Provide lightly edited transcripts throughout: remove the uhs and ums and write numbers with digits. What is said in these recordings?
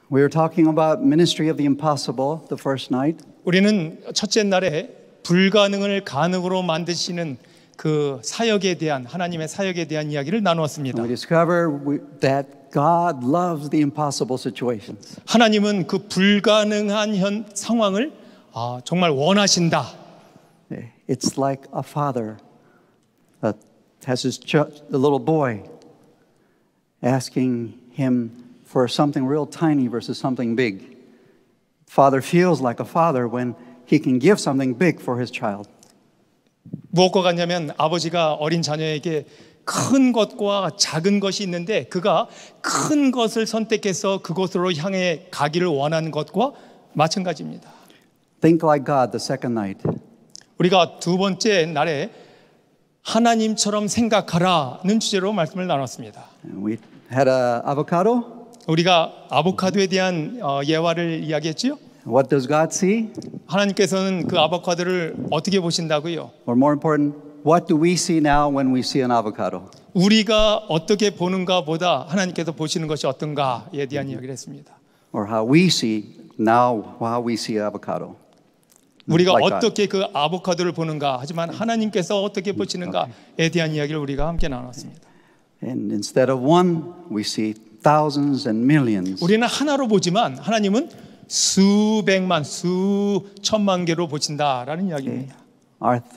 We were talking about ministry of the impossible the first night. 우리는 첫째 날에 불가능을 가능으로 만드시는 그 사역에 대한 하나님의 사역에 대한 이야기를 나누었습니다. We discovered that God loves the impossible situations. 하나님은 그 불가능한 상황을 정말 원하신다. It's like a father has a little boy asking him for something real tiny versus something big. Father feels like a father when he can give something big for his child. 무엇과 같냐면 아버지가 어린 자녀에게 큰 것과 작은 것이 있는데 그가 큰 것을 선택해서 그곳으로 향해 가기를 원하는 것과 마찬가지입니다. Think like God the second night. 우리가 두 번째 날에 하나님처럼 생각하라는 주제로 말씀을 나눴습니다. We had an avocado. 우리가 아보카도에 대한 예화를 이야기했지요. What does God see? 하나님께서는 그 아보카도를 어떻게 보신다고요? Or more important, what do we see now when we see an avocado? 우리가 어떻게 보는가 보다 하나님께서 보시는 것이 어떤가에 대한 이야기를 했습니다. Or how we see now, how we see avocado. 우리가 Like 어떻게 그 아보카도를 보는가 하지만 하나님께서 어떻게 보시는가에 대한 이야기를 우리가 함께 나눴습니다. And instead of one, we see thousands and millions. 우리는 하나로 보지만 하나님은 수백만, 수천만 개로 보신다라는 이야기입니다.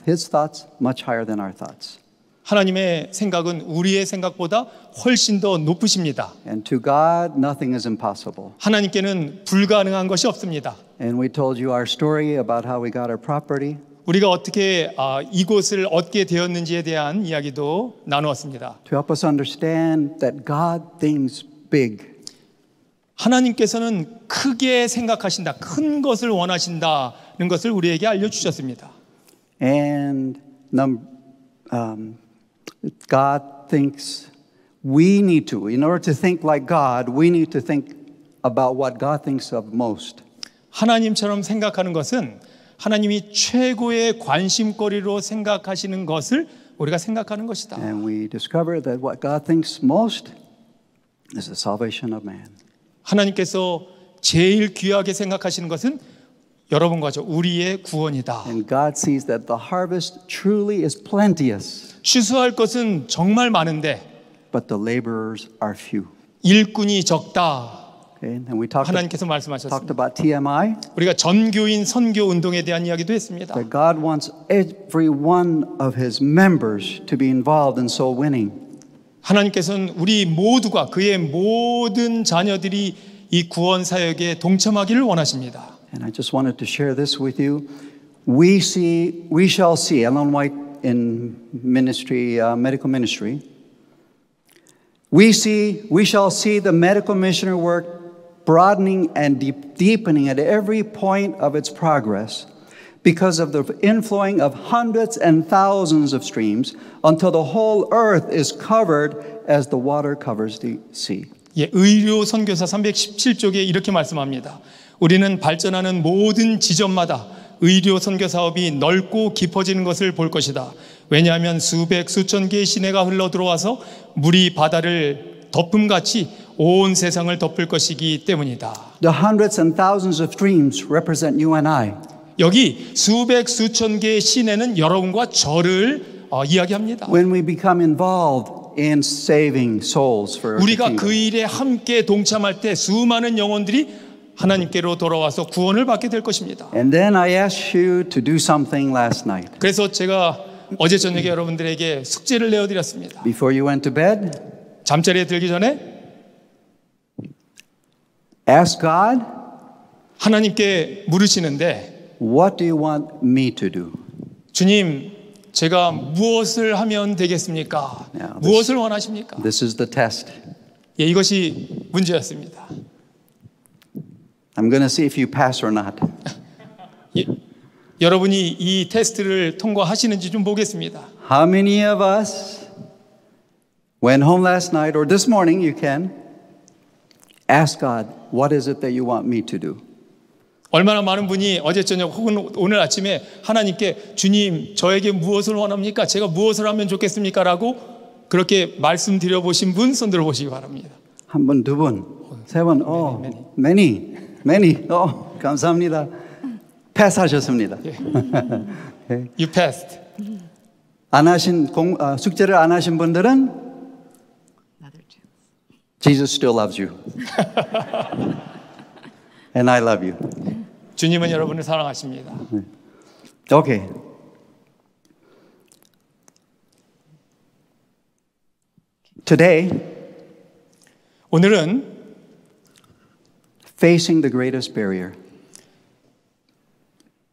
His thoughts much higher than our thoughts. 하나님의 생각은 우리의 생각보다 훨씬 더 높으십니다. And to God, nothing is impossible. 하나님께는 불가능한 것이 없습니다. And we told you our story about how we got our property. 우리가 어떻게 이곳을 얻게 되었는지에 대한 이야기도 나누었습니다. To help us understand that God thinks big. 하나님께서는 크게 생각하신다, 큰 것을 원하신다는 것을 우리에게 알려주셨습니다. And God thinks we need to, in order to think like God, we need to think about what God thinks of most. 하나님처럼 생각하는 것은 하나님이 최고의 관심거리로 생각하시는 것을 우리가 생각하는 것이다. And we discover that what God thinks most is the salvation of man. 하나님께서 제일 귀하게 생각하시는 것은 여러분과 저 우리의 구원이다. And God sees that the harvest truly is plenteous. 추수할 것은 정말 많은데 But the laborers are few. 일꾼이 적다. Okay? And we talked 하나님께서 말씀하셨습니다. about TMI. 우리가 전교인 선교 운동에 대한 이야기도 했습니다. That God wants every one of His members to be involved in soul winning. 하나님께서는 우리 모두가 그의 모든 자녀들이 이 구원 사역에 동참하기를 원하십니다. And I just wanted to share this with you. We shall see. Ellen White in ministry, medical ministry. We shall see the medical missionary work broadening and deepening at every point of its progress because of the inflowing of hundreds and thousands of streams until the whole earth is covered as the water covers the sea. 예, 의료 선교사 317쪽에 이렇게 말씀합니다. 우리는 발전하는 모든 지점마다 의료 선교 사업이 넓고 깊어지는 것을 볼 것이다. 왜냐하면 수백 수천 개의 시내가 흘러 들어와서 물이 바다를 덮음같이 온 세상을 덮을 것이기 때문이다. The hundreds and thousands of streams represent you and I. 여기 수백 수천 개의 시내는 여러분과 저를 이야기합니다. When we become involved in saving souls for the 우리가 kingdom. 그 일에 함께 동참할 때 수많은 영혼들이 하나님께로 돌아와서 구원을 받게 될 것입니다. And then I asked you to do something last night. 그래서 제가 어제 저녁에 여러분들에게 숙제를 내어드렸습니다. Before you went to bed, 잠자리에 들기 전에 ask God, 하나님께 물으시는데 what do you want me to do? 주님, 제가 무엇을 하면 되겠습니까? Yeah, 무엇을 원하십니까? This is the test. 예, 이것이 문제였습니다. I'm going to see if you pass or not. 예, 여러분이 이 테스트를 통과하시는지 좀 보겠습니다. How many of us went home last night or this morning, you can ask God, what is it that you want me to do? 얼마나 많은 분이 어제 저녁 혹은 오늘 아침에 하나님께 주님, 저에게 무엇을 원합니까? 제가 무엇을 하면 좋겠습니까? 라고 그렇게 말씀드려 보신 분 손들어 보시기 바랍니다. 한 분, 두 분, 세 분, many. 감사합니다. 패스하셨습니다. You passed. 안 하신 숙제를 안 하신 분들은 Jesus still loves you. And I love you. 주님은 여러분을 사랑하십니다. Okay. Today, 오늘은 facing the greatest barrier.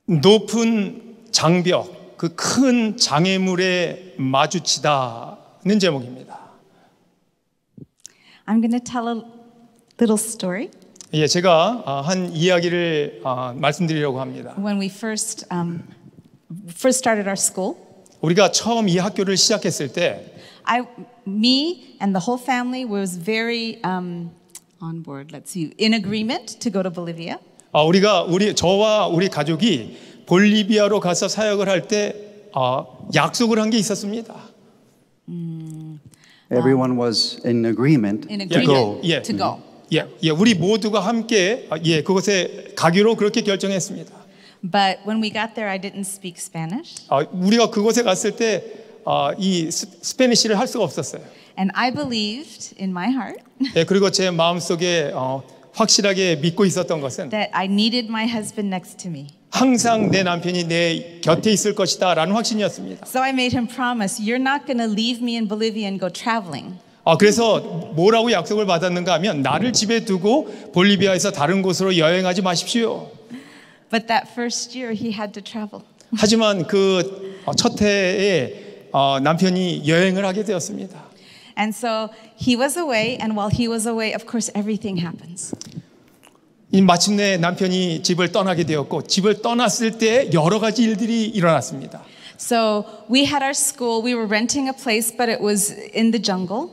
높은 장벽, 그 큰 장애물에 마주치다는 제목입니다. I'm going to tell a little story. 예, 제가 한 이야기를 말씀드리려고 합니다. When we first started our school, 우리가 처음 이 학교를 시작했을 때 me and the whole family was very on board. Let's see, in agreement to go to Bolivia. 저와 우리 가족이 볼리비아로 가서 사역을 할 때 약속을 한 게 있었습니다. Everyone was in agreement to go. To go. 예, 우리 모두가 함께 그곳에 가기로 그렇게 결정했습니다. But when we got there, I didn't speak Spanish. 우리가 그곳에 갔을 때 이 스페니쉬를 할 수가 없었어요. And I believed in my heart 예, 그리고 제 마음속에 확실하게 믿고 있었던 것은 that I needed my husband next to me. 항상 내 남편이 내 곁에 있을 것이다 라는 확신이었습니다. So I made him promise, you're not going to leave me in Bolivia and go traveling. 그래서 뭐라고 약속을 받았는가 하면 나를 집에 두고 볼리비아에서 다른 곳으로 여행하지 마십시오. But that first year he had to travel. 하지만 그 첫 해에 남편이 여행을 하게 되었습니다. And so he was away, and while he was away, of course, everything happens. 마침내 남편이 집을 떠나게 되었고 집을 떠났을 때 여러 가지 일들이 일어났습니다. So we had our school. We were renting a place, but it was in the jungle.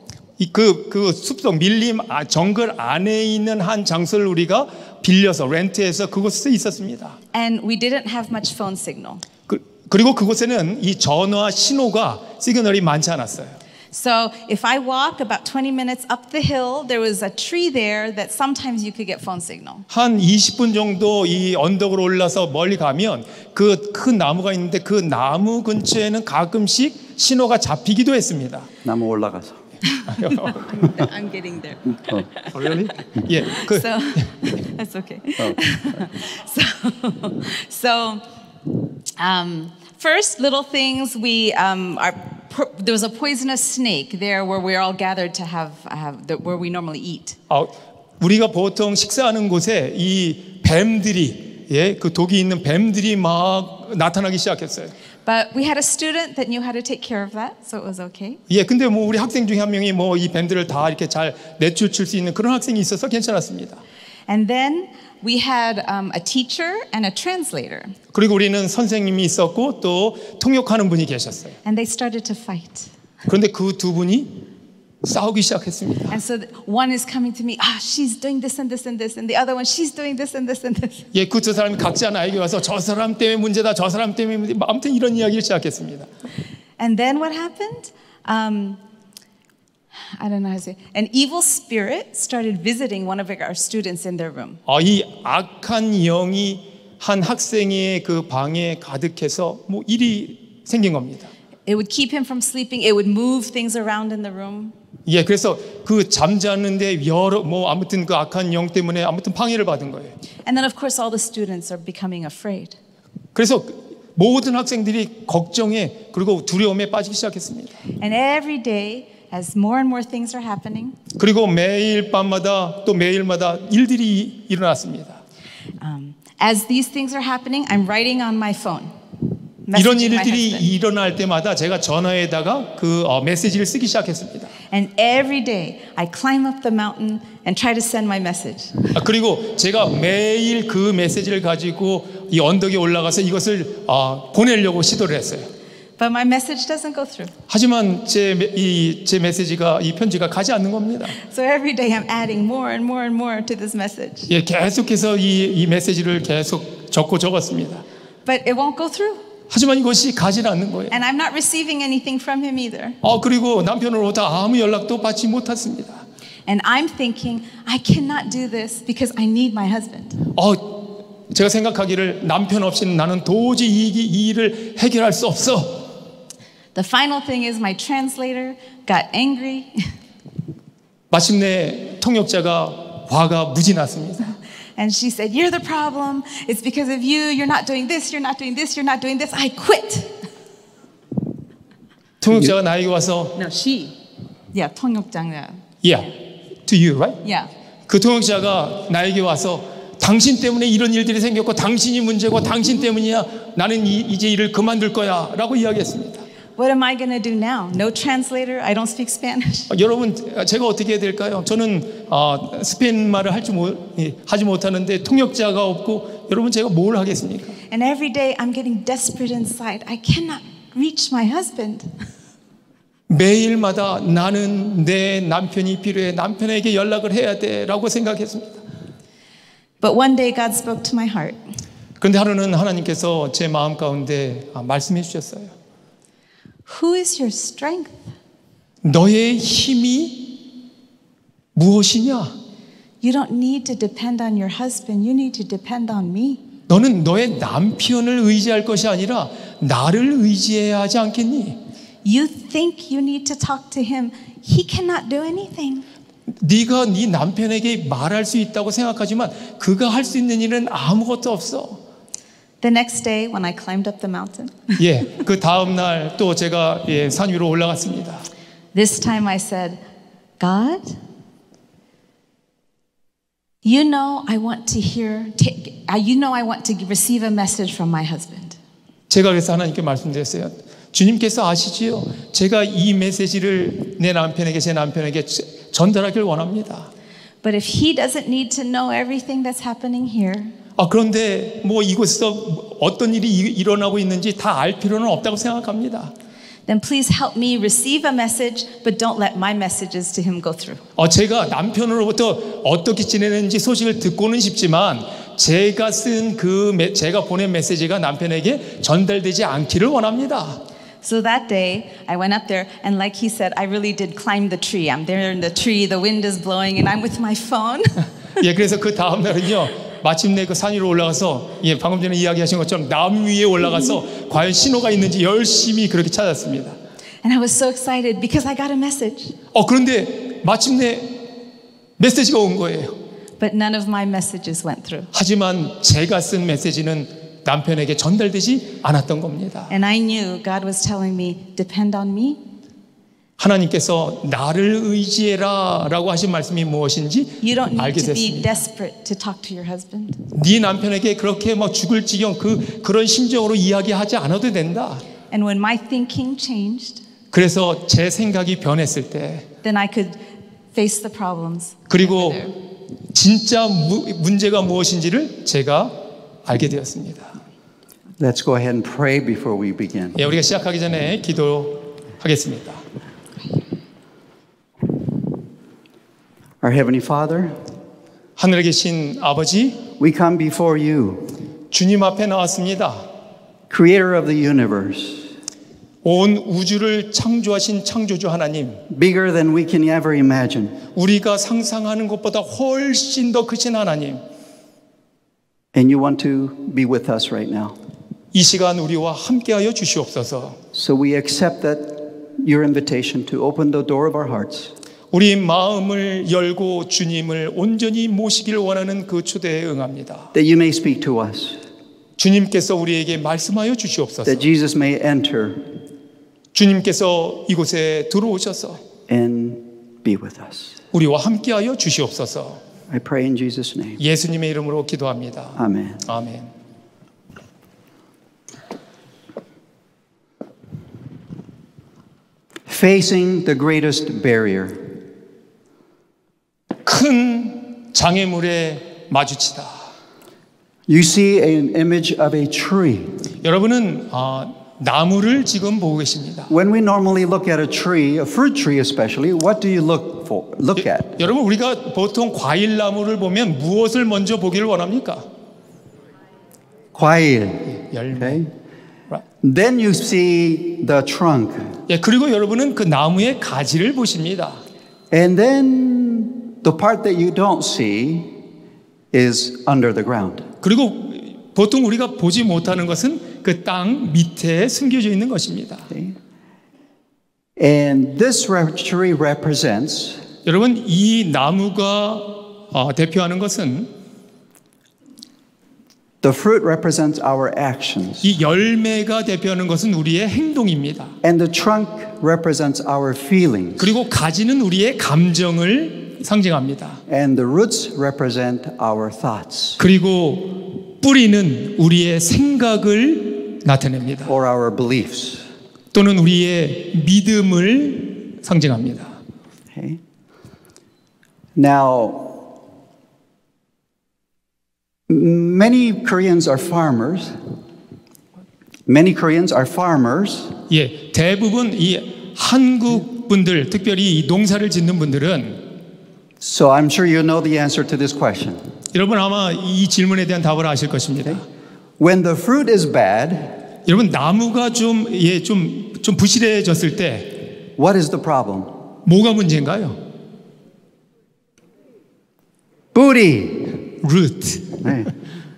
그 숲속 밀림 정글 안에 있는 한 장소를 우리가 빌려서 렌트해서 그곳에 있었습니다. And we didn't have much phone signal. 그리고 그곳에는 이 전화 신호가 시그널이 많지 않았어요. So if I walk about 20 minutes up the hill, there was a tree there that sometimes you could get phone signal. 한 20분 정도 이 언덕으로 올라서 멀리 가면 그 큰 나무가 있는데 그 나무 근처에는 가끔씩 신호가 잡히기도 했습니다. 나무 올라가서. I'm getting there. Really? 예. So that's okay. So first little things there was a poisonous snake there where we're all gathered to have where we normally eat. 우리가 보통 식사하는 곳에 이 뱀들이 그 독이 있는 뱀들이 막 나타나기 시작했어요. But we had a student that knew how to take care of that, so it was okay. 예, 근데 뭐 우리 학생 중에 한 명이 뭐 이 뱀들을 다 이렇게 잘 내쫓을 수 있는 그런 학생이 있어서 괜찮았습니다. And then we had a teacher and a translator. 그리고 우리는 선생님이 있었고 또 통역하는 분이 계셨어요. And they started to fight. 그런데 그 두 분이 싸우기 시작했습니다. And so one is coming to me, she's doing this and this and this, and the other one, she's doing this and this and this. 예, 그 두 사람이 각자 나에게 와서 저 사람 때문에 문제다, 저 사람 때문에 문제다. 아무튼 이런 이야기를 시작했습니다. And then what happened? I don't know how to say. An evil spirit started visiting one of our students in their room. 이 악한 영이 한 학생의 그 방에 가득해서 뭐 일이 생긴 겁니다. It would keep him from sleeping. It would move things around in the room. 예, 그래서 그 잠자는데 아무튼 그 악한 영 때문에 아무튼 방해를 받은 거예요. And then of course all the students are becoming afraid. 그래서 모든 학생들이 걱정에 그리고 두려움에 빠지기 시작했습니다. And every day as more and more things are happening. 그리고 매일 밤마다 또 매일마다 일들이 일어났습니다. As these things are happening, I'm writing on my phone. 이런 일들이 일어날 때마다 제가 전화에다가 그 메시지를 쓰기 시작했습니다. And every day I climb up the mountain and try to send my message. 그리고 제가 매일 그 메시지를 가지고 이 언덕에 올라가서 이것을 보내려고 시도를 했어요. But my message doesn't go through. 하지만 제 메시지가 이 편지가 가지 않는 겁니다. So every day I'm adding more and more and more to this message. 예, 계속해서 이 메시지를 계속 적었습니다. But it won't go through. 하지만 이것이 가지 않는 거예요. And I'm not receiving anything from him either. 그리고 남편으로부터 아무 연락도 받지 못했습니다. And I'm thinking, I cannot do this because I need my husband. 제가 생각하기를 남편 없이는 나는 도저히 이 일을 해결할 수 없어. The final thing is my translator got angry. 마침내 통역자가 화가 무지 났습니다. And she said, you're the problem. It's because of you. You're not doing this. You're not doing this. You're not doing this. I quit. 통역자가 나에게 와서 No, she. Yeah, 통역장. Yeah, to you, right? Yeah. 그 통역자가 나에게 와서 당신 때문에 이런 일들이 생겼고 당신이 문제고 당신 때문이야. 나는 이제 일을 그만둘 거야 라고 이야기했습니다. What am I going to do now? No translator? I don't speak Spanish. 여러분 제가 어떻게 해야 될까요? 저는 스페인 말을 하지 못하는데 통역자가 없고 여러분 제가 뭘 하겠습니까? And every day I'm getting desperate inside. I cannot reach my husband. 매일마다 나는 내 남편이 필요해. 남편에게 연락을 해야 돼 라고 생각했습니다. But one day God spoke to my heart. 그런데 하루는 하나님께서 제 마음 가운데 말씀해 주셨어요. Who is your strength? 너의 힘이 무엇이냐? You don't need to depend on your husband. You need to depend on me. 너는 너의 남편을 의지할 것이 아니라 나를 의지해야 하지 않겠니? You think you need to talk to him. He cannot do anything. 네가 네 남편에게 말할 수 있다고 생각하지만 그가 할 수 있는 일은 아무것도 없어. The next day when I climbed up the mountain. 그 다음 날 또 제가 산 위로 올라갔습니다. This time I said, God, you know I want to receive a message from my husband. 제가 그래서 하나님께 말씀드렸어요. 주님께서 아시지요? 제가 이 메시지를 제 남편에게 전달하길 원합니다. But if he doesn't need to know everything that's happening here, 그런데 이곳에서 어떤 일이 일어나고 있는지 다 알 필요는 없다고 생각합니다. then please help me receive a message, but don't let my messages to him go through. 제가 남편으로부터 어떻게 지내는지 소식을 듣고는 싶지만 제가 보낸 메시지가 남편에게 전달되지 않기를 원합니다. So that day, I went up there, and like he said, I really did climb the tree. I'm there in the tree, the wind is blowing, and I'm with my phone. 그래서 그 다음 날은요, 마침내 그 산 위로 올라가서 방금 전에 이야기하신 것처럼 나무 위에 올라가서 과연 신호가 있는지 열심히 그렇게 찾았습니다. And I was so excited because I got a message. 그런데 마침내 메시지가 온 거예요. But none of my messages went through. 하지만 제가 쓴 메시지는 남편에게 전달되지 않았던 겁니다. And I knew God was telling me, depend on me. 하나님께서 나를 의지해라 라고 하신 말씀이 무엇인지 You don't 알게 need to be 됐습니다. desperate to talk to your husband. 네 남편에게 그렇게 죽을 지경 그런 심정으로 이야기하지 않아도 된다. And when my thinking changed, 그래서 제 생각이 변했을 때 then I could face the problems. 그리고 진짜 문제가 무엇인지를 제가 알게 되었습니다. Let's go ahead and pray before we begin. 우리가 시작하기 전에 기도하겠습니다. Our Heavenly Father, 하늘에 계신 아버지, we come before you, 주님 앞에 나왔습니다. Creator of the universe, 온 우주를 창조하신 창조주 하나님, bigger than we can ever imagine. 우리가 상상하는 것보다 훨씬 더 크신 하나님, And you want to be with us right now. 이 시간 우리와 함께하여 주시옵소서. So we accept that your invitation to open the door of our hearts. 우리 마음을 열고 주님을 온전히 모시기를 원하는 그 초대에 응합니다. That you may speak to us. 주님께서 우리에게 말씀하여 주시옵소서. That Jesus may enter 주님께서 이곳에 들어오셔서 and be with us. 우리와 함께하여 주시옵소서. I pray in Jesus' name. 예수님의 이름으로 기도합니다. Amen. 아멘. Facing the greatest barrier. 큰 장애물에 마주치다. You see an image of a tree. 여러분은 나무를 지금 보고 계십니다. When we normally look at a tree, a fruit tree especially, what do you look at? 여러분 우리가 보통 과일 나무를 보면 무엇을 먼저 보기를 원합니까? 과일. 열매. Okay. Then you see the trunk. 그리고 여러분은 그 나무의 가지를 보십니다. And then The part that you don't see is under the ground. 그리고 보통 우리가 보지 못하는 것은 그 땅 밑에 숨겨져 있는 것입니다. And this tree represents 여러분, 이 나무가 대표하는 것은 the fruit represents our actions. 이 열매가 대표하는 것은 우리의 행동입니다. And the trunk represents our feelings. 그리고 가지는 우리의 감정을 상징합니다. And the roots represent our thoughts 그리고 뿌리는 우리의 생각을 나타냅니다. or our beliefs. 또는 우리의 믿음을 상징합니다. Okay. Now, many Koreans are farmers. Many Koreans are farmers. 예, 대부분 이 한국 분들, 특별히 이 농사를 짓는 분들은 So I'm sure you know the answer to this question. 여러분 아마 이 질문에 대한 답을 아실 것입니다. When the fruit is bad, 여러분 나무가 좀 부실해졌을 때 what is the problem? 뭐가 문제인가요? 뿌리. root. 네.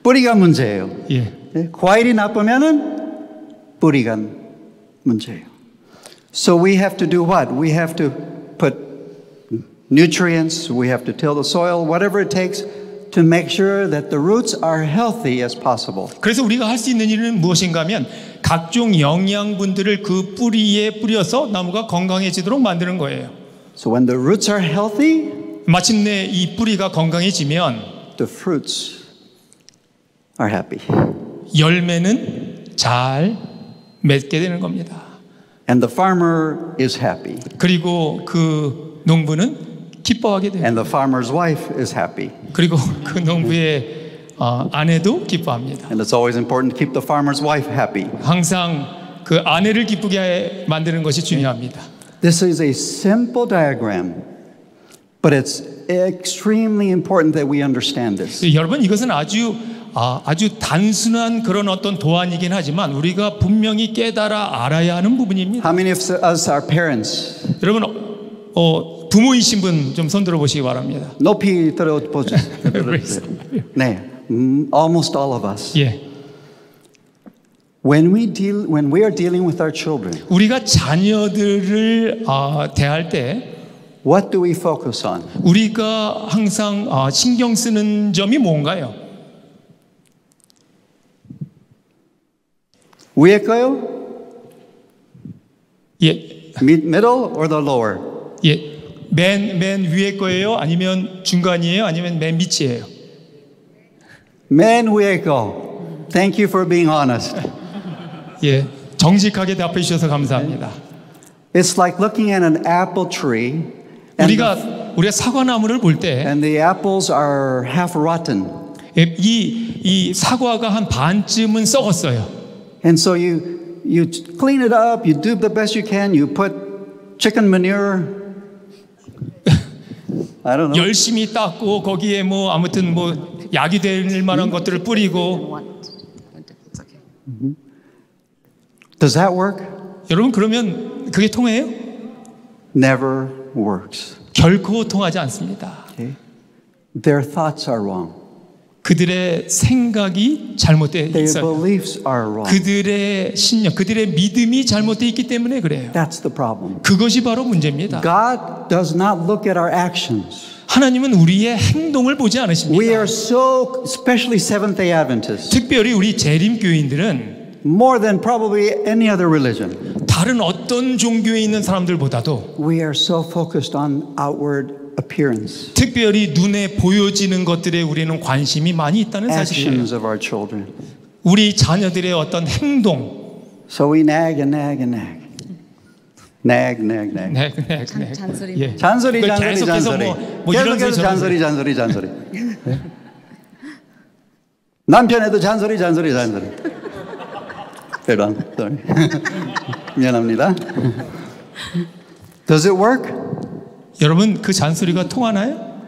뿌리가 문제예요. 예. 네. 과일이 나쁘면은 뿌리가 문제예요. So we have to do what? We have to put nutrients, we have to till the soil, whatever it takes to make sure that the roots are healthy as possible. 그래서 우리가 할 수 있는 일은 무엇인가 하면 각종 영양분들을 그 뿌리에 뿌려서 나무가 건강해지도록 만드는 거예요. So when the roots are healthy, 마침내 이 뿌리가 건강해지면 the fruits are happy. 열매는 잘 맺게 되는 겁니다. And the farmer is happy. 그리고 그 농부는 기뻐하게 됩니다. And the farmer's wife is happy. 그리고 그 농부의 아내도 기뻐합니다. And it's always important to keep the farmer's wife happy. 항상 그 아내를 기쁘게 만드는 것이 중요합니다. This is a simple diagram, but it's extremely important that we understand this. 여러분 이것은 아주 단순한 그런 어떤 도안이긴 하지만 우리가 분명히 깨달아 알아야 하는 부분입니다. How many of us are parents? 여러분 부모이신 분 좀 손 들어 보시기 바랍니다. 높이 들어보세요. 네, almost all of us. 예. When we are dealing with our children, 우리가 자녀들을 대할 때 what do we focus on? 우리가 항상 신경 쓰는 점이 뭔가요? 위에 거요? 예, Middle or the lower? 예, 맨 위에 거예요? 아니면 중간이에요? 아니면 맨 밑이에요? 맨 위에 거. Thank you for being honest. 예, 정직하게 답해 주셔서 감사합니다. It's like looking at an apple tree, 우리가 사과나무를 볼 때 and the apples are half rotten. 이 사과가 한 반쯤은 썩었어요. And so you clean it up, you do the best you can, you put chicken manure. I don't know. 열심히 닦고 거기에 뭐 아무튼 뭐 약이 될 만한 것들을 뿌리고. Does that work? 여러분 그러면 그게 통해요? Never works. 결코 통하지 않습니다. Okay? Their thoughts are wrong. 그들의 생각이 잘못되어 Their 있어요. beliefs are wrong. 그들의 신념, 그들의 믿음이 잘못되어 있기 때문에 그래요. That's the problem. 그것이 바로 문제입니다. God does not look at our actions. 하나님은 우리의 행동을 보지 We 않으십니다. are so, especially Seventh-day Adventists, 특별히 우리 재림교인들은 more than probably any other religion, 다른 어떤 종교에 있는 사람들보다도 we are so focused on outward appearance, 특별히 눈에 보여지는 것들에 우리는 관심이 많이 있다는 사실이에요. actions of our children. 우리 자녀들의 어떤 행동, So we nag and nag and nag. Nag, nag, nag. 잔소리. 예. 잔소리, 그 잔소리, 계속해서 잔소리. 뭐 이런 계속해서 소리 잔소리, 잔소리, 잔소리. 남편에도 잔소리, 잔소리, 잔소리. sorry. 미안합니다. Does it work? 여러분 그 잔소리가 통하나요?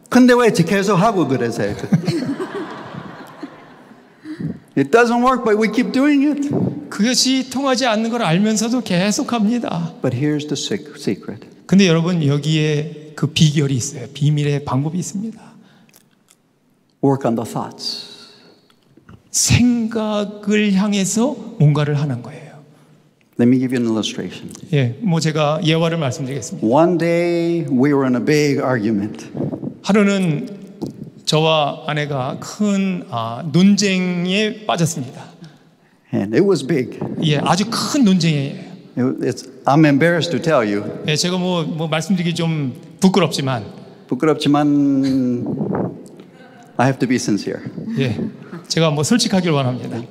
근데 왜 계속 하고 그러세요? It doesn't work, but we keep doing it. 그것이 통하지 않는 걸 알면서도 계속합니다. But here's the secret. 근데 여러분 여기에 그 비결이 있어요. 비밀의 방법이 있습니다. Work on the thoughts. 생각을 향해서 뭔가를 하는 거예요. Let me give you an illustration. 예, 뭐 제가 예화를 말씀드리겠습니다. One day we were in a big argument. 하루는 저와 아내가 큰 논쟁에 빠졌습니다. And it was big. 예, 아주 큰 논쟁이에요. I'm embarrassed to tell you. 예, 제가 뭐 말씀드리기 좀 부끄럽지만, 부끄럽지만 I have to be sincere. 예, 제가 뭐 솔직하길 원합니다.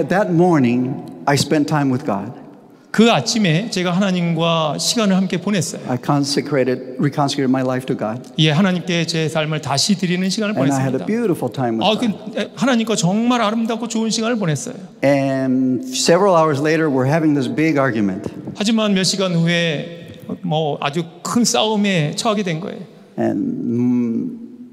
That morning I spent time with God. 그 아침에 제가 하나님과 시간을 함께 보냈어요. I reconsecrated my life to God. 예, 하나님께 제 삶을 다시 드리는 시간을 And I had 보냈습니다. a beautiful time with God. 하나님과 정말 아름답고 좋은 시간을 보냈어요. And several hours later we're having this big argument. 하지만 몇 시간 후에 뭐 아주 큰 싸움에 처하게 된 거예요.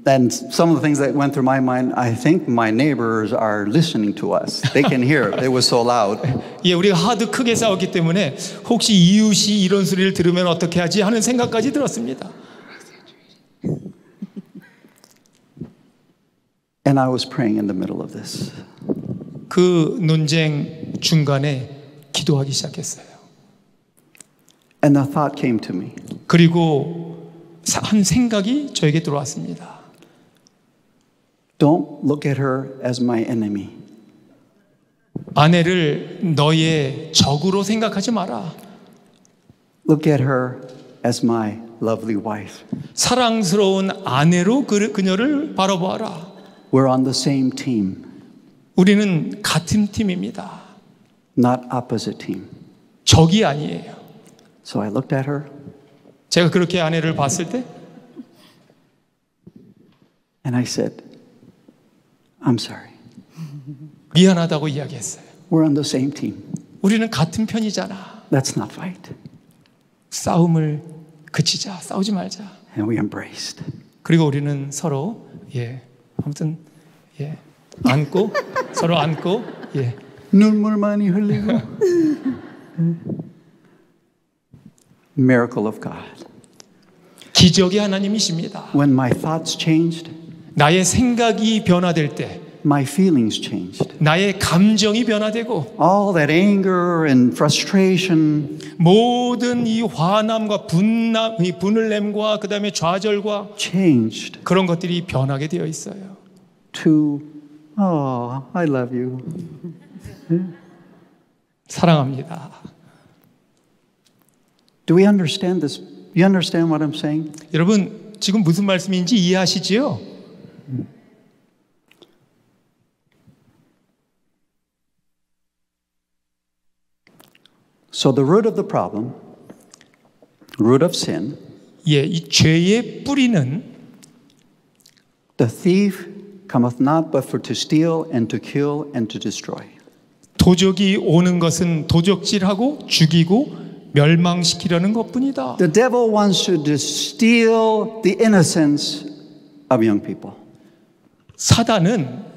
And some of the things that went through my mind, I think my neighbors are listening to us. They can hear it. It was so loud. 예, 우리가 하도 크게 싸웠기 때문에 혹시 이웃이 이런 소리를 들으면 어떻게 하지 하는 생각까지 들었습니다. And I was praying in the middle of this. 그 논쟁 중간에 기도하기 시작했어요. And the thought came to me. 그리고 한 생각이 저에게 들어왔습니다. Don't look at her as my enemy. 아내를 너의 적으로 생각하지 마라. Look at her as my lovely wife. 사랑스러운 아내로 그녀를 바라보아라. We're on the same team. 우리는 같은 팀입니다. Not opposite team. 적이 아니에요. So I looked at her. 제가 그렇게 아내를 봤을 때 And I said, I'm sorry. 미안하다고 이야기했어요. We're on the same team. 우리는 같은 편이잖아. Let's not fight. 싸움을 그치자. 싸우지 말자. And we embraced. 그리고 우리는 서로 아무튼 안고 서로 안고 눈물 많이 흘리고. Miracle of God. 기적의 하나님이십니다. When my thoughts changed, 나의 생각이 변화될 때 my feelings changed. 나의 감정이 변화되고 All that anger and frustration 모든 이 화남과 이 분을 nem과 그다음에 좌절과 changed 그런 것들이 변하게 되어 있어요. to, oh, I love you. 사랑합니다. Do we understand this? You understand what I'm saying? 여러분 지금 무슨 말씀인지 이해하시지요? So the root of the problem, root of sin, 이 죄의 뿌리는 the thief cometh not but for to steal and to kill and to destroy. 도적이 오는 것은 도적질하고 죽이고 멸망시키려는 것뿐이다. The devil wants to steal the innocence of young people.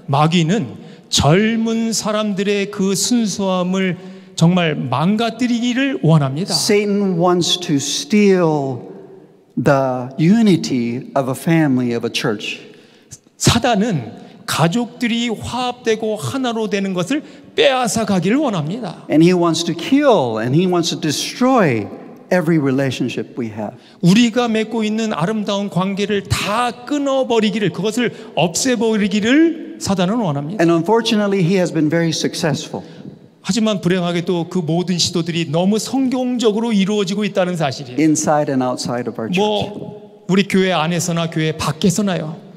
마귀는 젊은 사람들의 그 순수함을 정말 망가뜨리기를 원합니다. Satan wants to steal the unity of a family, of a church. 사단은 가족들이 화합되고 하나로 되는 것을 빼앗아 가기를 원합니다. And he wants to kill and he wants to destroy every relationship we have. 우리가 맺고 있는 아름다운 관계를 다 끊어버리기를, 그것을 없애버리기를 사단은 원합니다. And unfortunately, he has been very successful. 하지만 불행하게도 그 모든 시도들이 너무 성공적으로 이루어지고 있다는 사실이에요. Inside and outside of our church. 우리 교회 안에서나 교회 밖에서나요.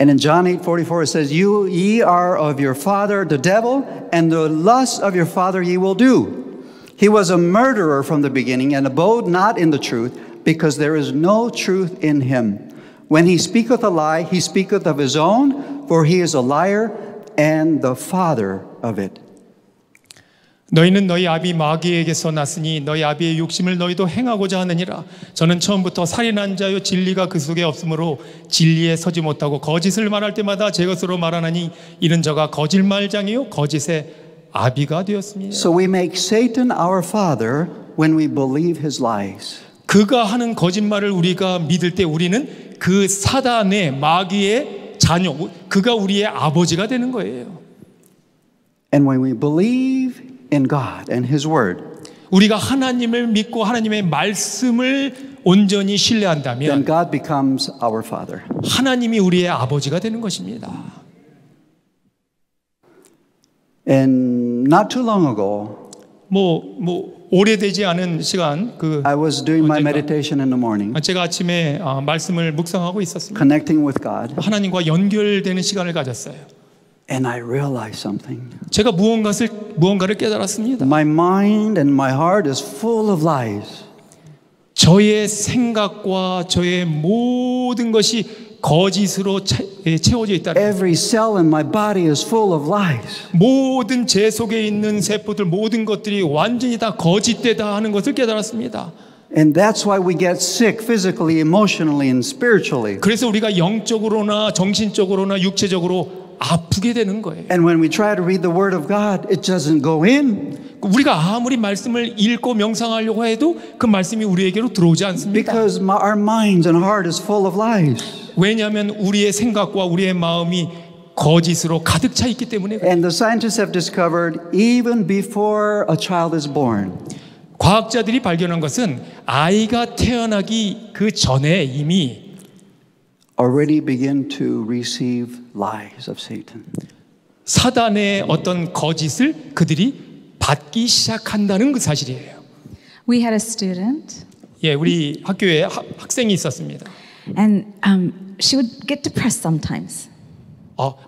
And in John 8:44 it says, ye are of your father the devil, and the lust of your father ye will do. He was a murderer from the beginning, and abode not in the truth, because there is no truth in him. When he speaketh a lie, he speaketh of his own, for he is a liar and the father of it. 너희는 너희 아비 마귀에게서 났으니 너희 아비의 욕심을 너희도 행하고자 하느니라. 저는 처음부터 살인한 자요 진리가 그 속에 없으므로 진리에 서지 못하고 거짓을 말할 때마다 제 것으로 말하나니 이는 저가 거짓말장이요 거짓의 아비가 되었습니다. So we make Satan our father when we believe his lies. 그가 하는 거짓말을 우리가 믿을 때 우리는 그 사단의 마귀의 자녀, 그가 우리의 아버지가 되는 거예요. And when we believe in God and his word, 우리가 하나님을 믿고 하나님의 말씀을 온전히 then 신뢰한다면 God becomes our father. 하나님이 우리의 아버지가 되는 것입니다. And not too long ago, 오래되지 않은 시간 I was doing my 언젠가 meditation in the morning, 제가 아침에 말씀을 묵상하고 있었습니다. connecting with God, 하나님과 연결되는 시간을 가졌어요. and I realized something. 제가 무언가를 깨달았습니다. My mind and my heart is full of lies. 저의 생각과 저의 모든 것이 거짓으로 채워져 있다는 거예요. Every cell in my body is full of lies. 모든 제 속에 있는 세포들 모든 것들이 완전히 다 거짓되다 하는 것을 깨달았습니다. And that's why we get sick physically, emotionally, and spiritually. 그래서 우리가 영적으로나 정신적으로나 육체적으로 아프게 되는 거예요. And when we try to read the Word of God, it doesn't go in. 우리가 아무리 말씀을 읽고 명상하려고 해도 그 말씀이 우리에게로 들어오지 않습니다. Because our minds and heart is full of lies. 왜냐하면 우리의 생각과 우리의 마음이 거짓으로 가득 차 있기 때문에. And the scientists have discovered even before a child is born, 과학자들이 발견한 것은 아이가 태어나기 그 전에 이미 already begin to receive lies of Satan. 사단의 어떤 거짓을 그들이 받기 시작한다는 그 사실이에요. We had a student, 예, 우리 학교에 학생이 있었습니다. and she would get depressed sometimes.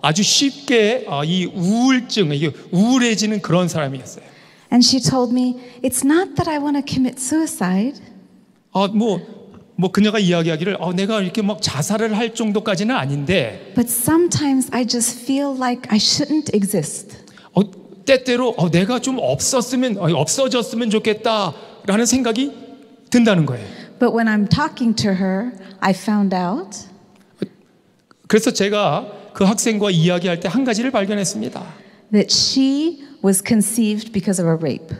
아주 쉽게 이 우울증, 이게 우울해지는 그런 사람이었어요. And she told me, it's not that I want to commit suicide, 그녀가 이야기하기를 내가 이렇게 막 자살을 할 정도까지는 아닌데 but sometimes I just feel like I shouldn't exist. 때때로 내가 좀 없어졌으면 좋겠다라는 생각이 든다는 거예요. But when I'm talking to her, I found out 그래서 제가 그 학생과 이야기할 때 한 가지를 발견했습니다. that she was conceived because of a rape.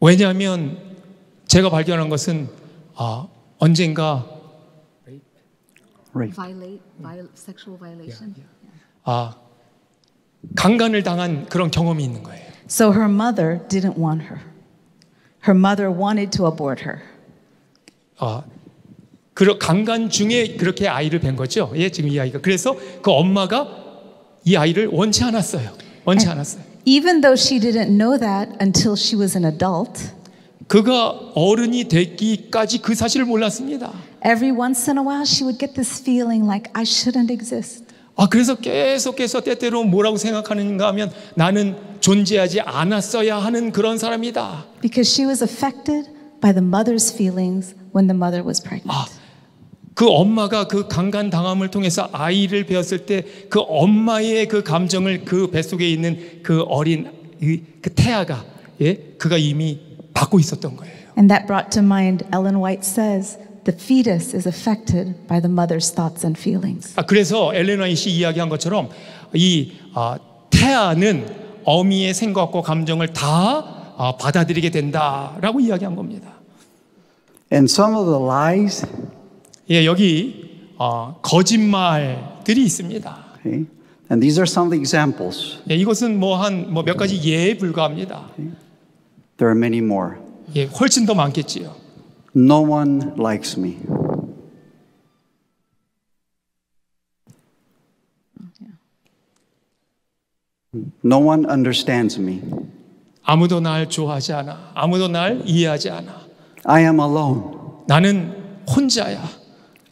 왜냐하면 제가 발견한 것은 언젠가 Sexual violation. 강간을 당한 그런 경험이 있는 거예요. So her mother didn't want her. Her mother wanted to abort her. 강간 중에 그렇게 아이를 뵌 거죠. 예, 지금 이 아이가. 그래서 그 엄마가 이 아이를 원치 않았어요. Even though she didn't know that until she was an adult, 그가 어른이 되기까지 그 사실을 몰랐습니다. every once in a while she would get this feeling like I shouldn't exist. 그래서 계속해서 때때로 뭐라고 생각하는가 하면 나는 존재하지 않았어야 하는 그런 사람이다. Because she was affected by the mother's feelings when the mother was pregnant. 그 엄마가 그 강간 당함을 통해서 아이를 배웠을 때 그 엄마의 그 감정을 그 뱃속에 있는 그 어린 그 태아가 그가 이미 받고 있었던 거예요. And that brought to mind Ellen White says the fetus is affected by the mother's thoughts and feelings. 그래서 엘렌 화이트이 이야기한 것처럼 이 태아는 어미의 생각과 감정을 다 받아들이게 된다라고 이야기한 겁니다. And some of the lies, 여기 거짓말들이 있습니다. okay, and these are some of the examples. 이것은 몇 가지 예에 불과합니다. There are many more. 훨씬 더 많겠지요. No one likes me. No one understands me. 아무도 날 좋아하지 않아. 아무도 날 이해하지 않아. I am alone. 나는 혼자야.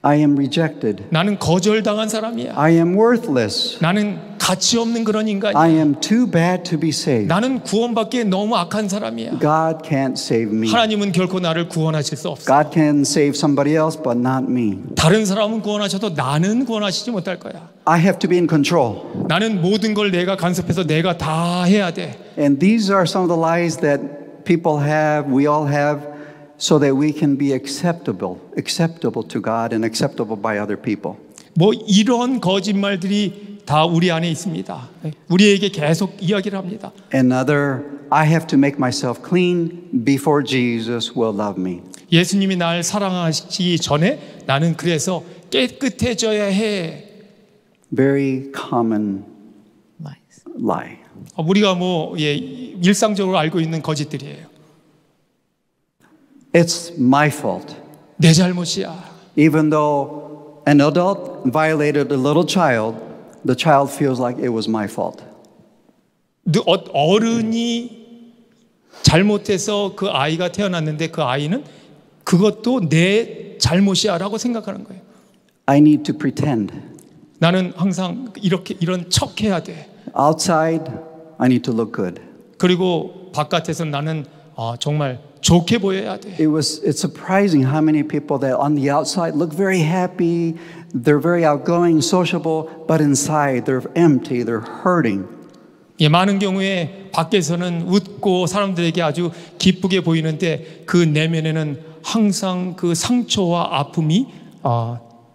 I am rejected. 나는 거절당한 사람이야. I am worthless. 나는 가치 없는 그런 인간이야. I am too bad to be saved. 나는 구원받기에 너무 악한 사람이야. God can't save me. 하나님은 결코 나를 구원하실 수 없어. God can save somebody else, but not me. 다른 사람은 구원하셔도 나는 구원하시지 못할 거야. I have to be in control. 나는 모든 걸 내가 간섭해서 내가 다 해야 돼. And these are some of the lies that people have, we all have, so that we can be acceptable to God and acceptable by other people. 이런 거짓말들이 다 우리 안에 있습니다. 우리에게 계속 이야기를 합니다. Another, I have to make myself clean before Jesus will love me. 예수님이 날 사랑하시기 전에 나는 그래서 깨끗해져야 해. Very common Lies. lie. 우리가 일상적으로 알고 있는 거짓들이에요. It's my fault. 내 잘못이야. Even though an adult violated a little child, the child feels like it was my fault. 어른이 잘못해서 그 아이가 태어났는데 그 아이는 그것도 내 잘못이야라고 생각하는 거예요. I need to pretend. 나는 항상 이런 척해야 돼. Outside, I need to look good. 그리고 바깥에서 나는 정말 좋게 보여야 돼. It's surprising how many people that on the outside look very happy, they're very outgoing, sociable, but inside they're empty, they're hurting. 많은 경우에 밖에서는 웃고 사람들에게 아주 기쁘게 보이는데 그 내면에는 항상 그 상처와 아픔이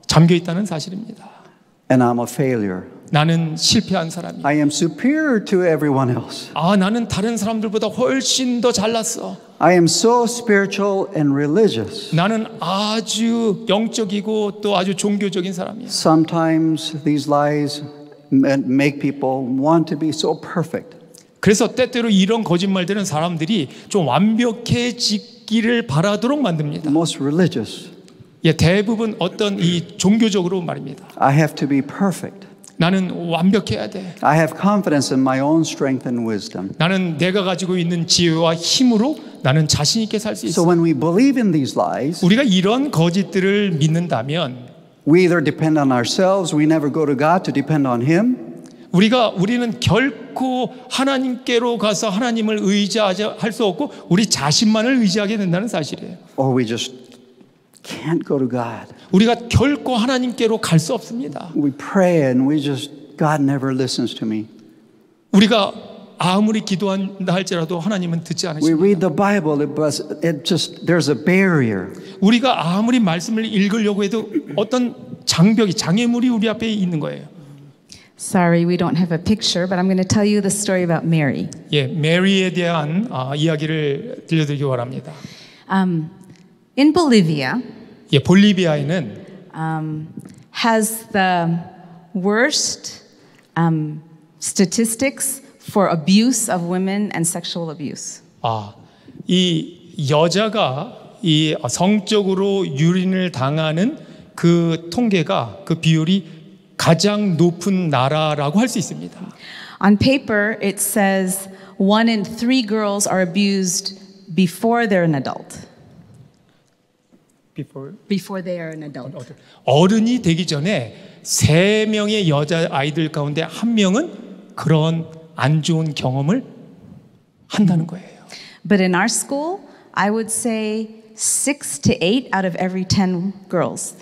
잠겨 있다는 사실입니다. And I'm a failure. 나는 실패한 사람이야. I am superior to everyone else. 나는 다른 사람들보다 훨씬 더 잘났어. I am so spiritual and religious. 나는 아주 영적이고 또 아주 종교적인 사람이야. Sometimes these lies make people want to be so perfect. 그래서 때때로 이런 거짓말들은 사람들이 좀 완벽해지기를 바라도록 만듭니다. Most religious. 대부분 어떤 이 종교적으로 말입니다. I have to be perfect. 나는 완벽해야 돼. I have confidence in my own strength and wisdom. 나는 내가 가지고 있는 지혜와 힘으로 나는 자신 있게 살 수 있어. So when we believe in these lies, 우리가 이런 거짓들을 믿는다면 we either depend on ourselves, we never go to God to depend on Him. 우리는 결코 하나님께로 가서 하나님을 의지할 수 없고 우리 자신만을 의지하게 된다는 사실이에요. Or we just can't go to God. 우리가 결코 하나님께로 갈 수 없습니다. We pray and God never listens to me. 우리가 아무리 기도한다 할지라도 하나님은 듣지 We 않으십니다. read the Bible, there's a barrier. 우리가 아무리 말씀을 읽으려고 해도 어떤 장애물이 우리 앞에 있는 거예요. Sorry, we don't have a picture, but I'm going to tell you the story about Mary. 메리에 대한 이야기를 들려드리기 바랍니다. In Bolivia, 볼리비아에는 has the worst statistics for abuse of women and sexual abuse. 이 여자가 이 성적으로 유린을 당하는 그 통계가 그 비율이 가장 높은 나라라고 할 수 있습니다. On paper, it says 1 in 3 girls are abused before they're an adult. Before they are an adult. 어른이 되기 전에 3명의 여자 아이들 가운데 1명은 그런 안 좋은 경험을 한다는 거예요. But in our school, I would say 6 to 8 out of every 10 girls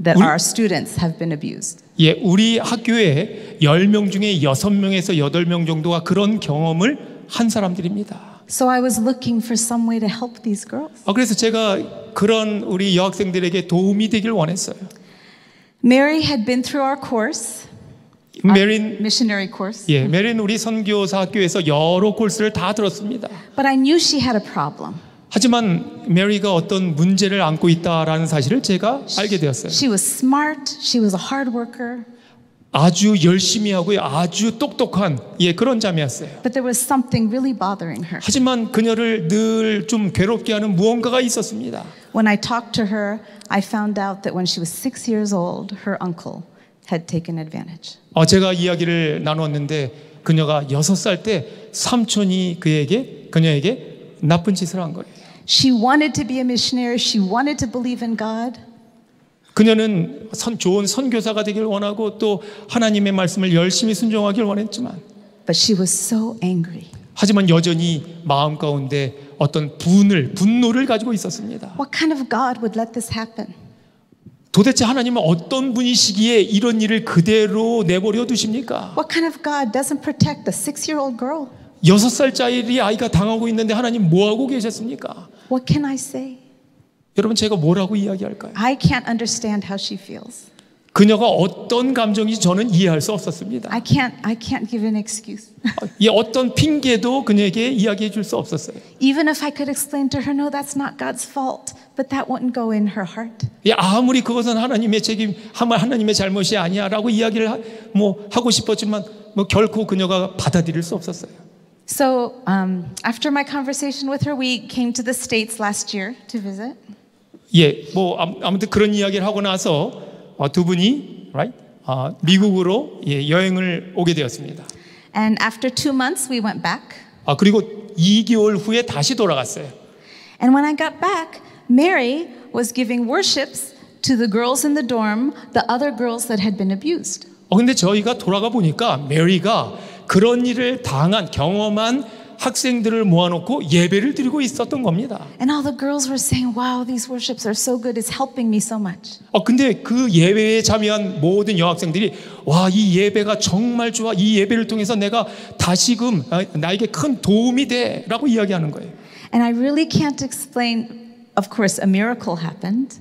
that are students have been abused. 우리 학교에 10명 중에 6명에서 8명 정도가 그런 경험을 한 사람들입니다. So I was looking for some way to help these girls. 그래서 제가 그런 우리 여학생들에게 도움이 되길 원했어요. Mary had been through our course, 메린 missionary course. 메린 우리 선교사 학교에서 여러 코스를 다 들었습니다. But I knew she had a problem. 하지만 메리가 어떤 문제를 안고 있다라는 사실을 제가 알게 되었어요. She was smart. She was a hard worker. 아주 열심히 하고 아주 똑똑한 그런 자매였어요. But there was something really bothering her. 하지만 그녀를 늘 좀 괴롭게 하는 무언가가 있었습니다. When I talked to her, I found out that when she was 6 years old, her uncle had taken advantage. 제가 이야기를 나눴는데 그녀가 6살 때 삼촌이 그녀에게 나쁜 짓을 한 거예요. She wanted to be a missionary. She wanted to believe in God. 그녀는 좋은 선교사가 되길 원하고 또 하나님의 말씀을 열심히 순종하길 원했지만 But she was so angry. 하지만 여전히 마음 가운데 어떤 분노를 가지고 있었습니다. What kind of God would let this happen? 도대체 하나님은 어떤 분이시기에 이런 일을 그대로 내버려 두십니까? What kind of God doesn't protect a 6-year-old girl? 6살짜리 아이가 당하고 있는데 하나님 뭐 하고 계셨습니까? What can I say? 여러분 제가 뭐라고 이야기할까요? I can't understand how she feels. 그녀가 어떤 감정인지 저는 이해할 수 없었습니다. I can't give an excuse. 이 어떤 핑계도 그녀에게 이야기해 줄 수 없었어요. Even if I could explain to her, no, that's not God's fault, but that wouldn't go in her heart. 아무리 그것은 하나님의 책임, 하나님의 잘못이 아니야라고 이야기를 하고 싶었지만 결코 그녀가 받아들일 수 없었어요. So after my conversation with her, we came to the States last year to visit. 아무튼 그런 이야기를 하고 나서 두 분이 미국으로 여행을 오게 되었습니다. And after 2 months, we went back. 그리고 2개월 후에 다시 돌아갔어요. And when I got back, Mary was giving worships to the girls in the dorm, the other girls that had been abused. 근데 저희가 돌아가 보니까 메리가 그런 일을 경험한 학생들을 모아놓고 예배를 드리고 있었던 겁니다. And all the girls were saying, wow, these worships are so good. It's helping me so much. 근데 그 예배에 참여한 모든 여학생들이 와, 이 예배가 정말 좋아. 이 예배를 통해서 내가 다시금 나에게 큰 도움이 돼라고 이야기하는 거예요. And I really can't explain. Of course, a miracle happened.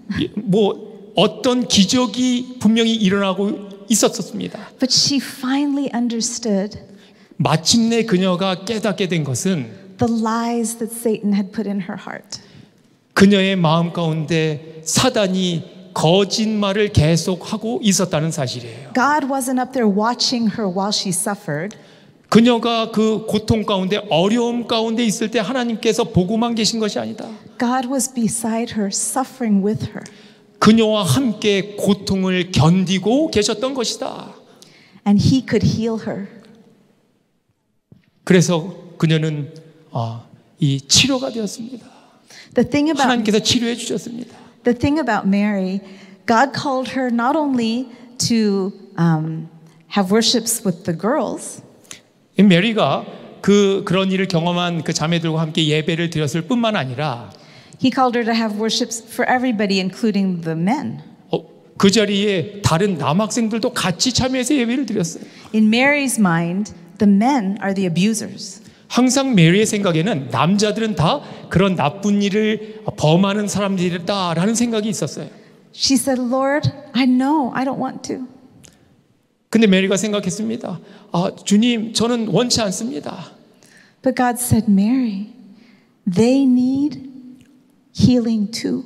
어떤 기적이 분명히 일어나고 있었습니다. But she finally understood 마침내 그녀가 깨닫게 된 것은 the lies that Satan had put in her heart. 그녀의 마음 가운데 사단이 거짓말을 계속하고 있었다는 사실이에요. God wasn't up there watching her while she suffered. 그녀가 그 고통 가운데 어려움 가운데 있을 때 하나님께서 보고만 계신 것이 아니다. God was beside her, suffering with her. 그녀와 함께 고통을 견디고 계셨던 것이다. And he could heal her. 그래서 그녀는 이 치료가 되었습니다. 하나님께서 치료해 주셨습니다. The thing about Mary, God called her not only to have worships with the girls. 메리가 그런 일을 경험한 그 자매들과 함께 예배를 드렸을 뿐만 아니라 He called her to have worships for everybody, including the men. 그 자리에 다른 남학생들도 같이 참여해서 예배를 드렸어요. In Mary's mind, the men are the abusers. 항상 메리의 생각에는 남자들은 다 그런 나쁜 일을 범하는 사람들이다라는 생각이 있었어요. She said, Lord, I know I don't want to. 근데 메리가 생각했습니다. 주님, 저는 원치 않습니다. But God said, Mary, they need healing too.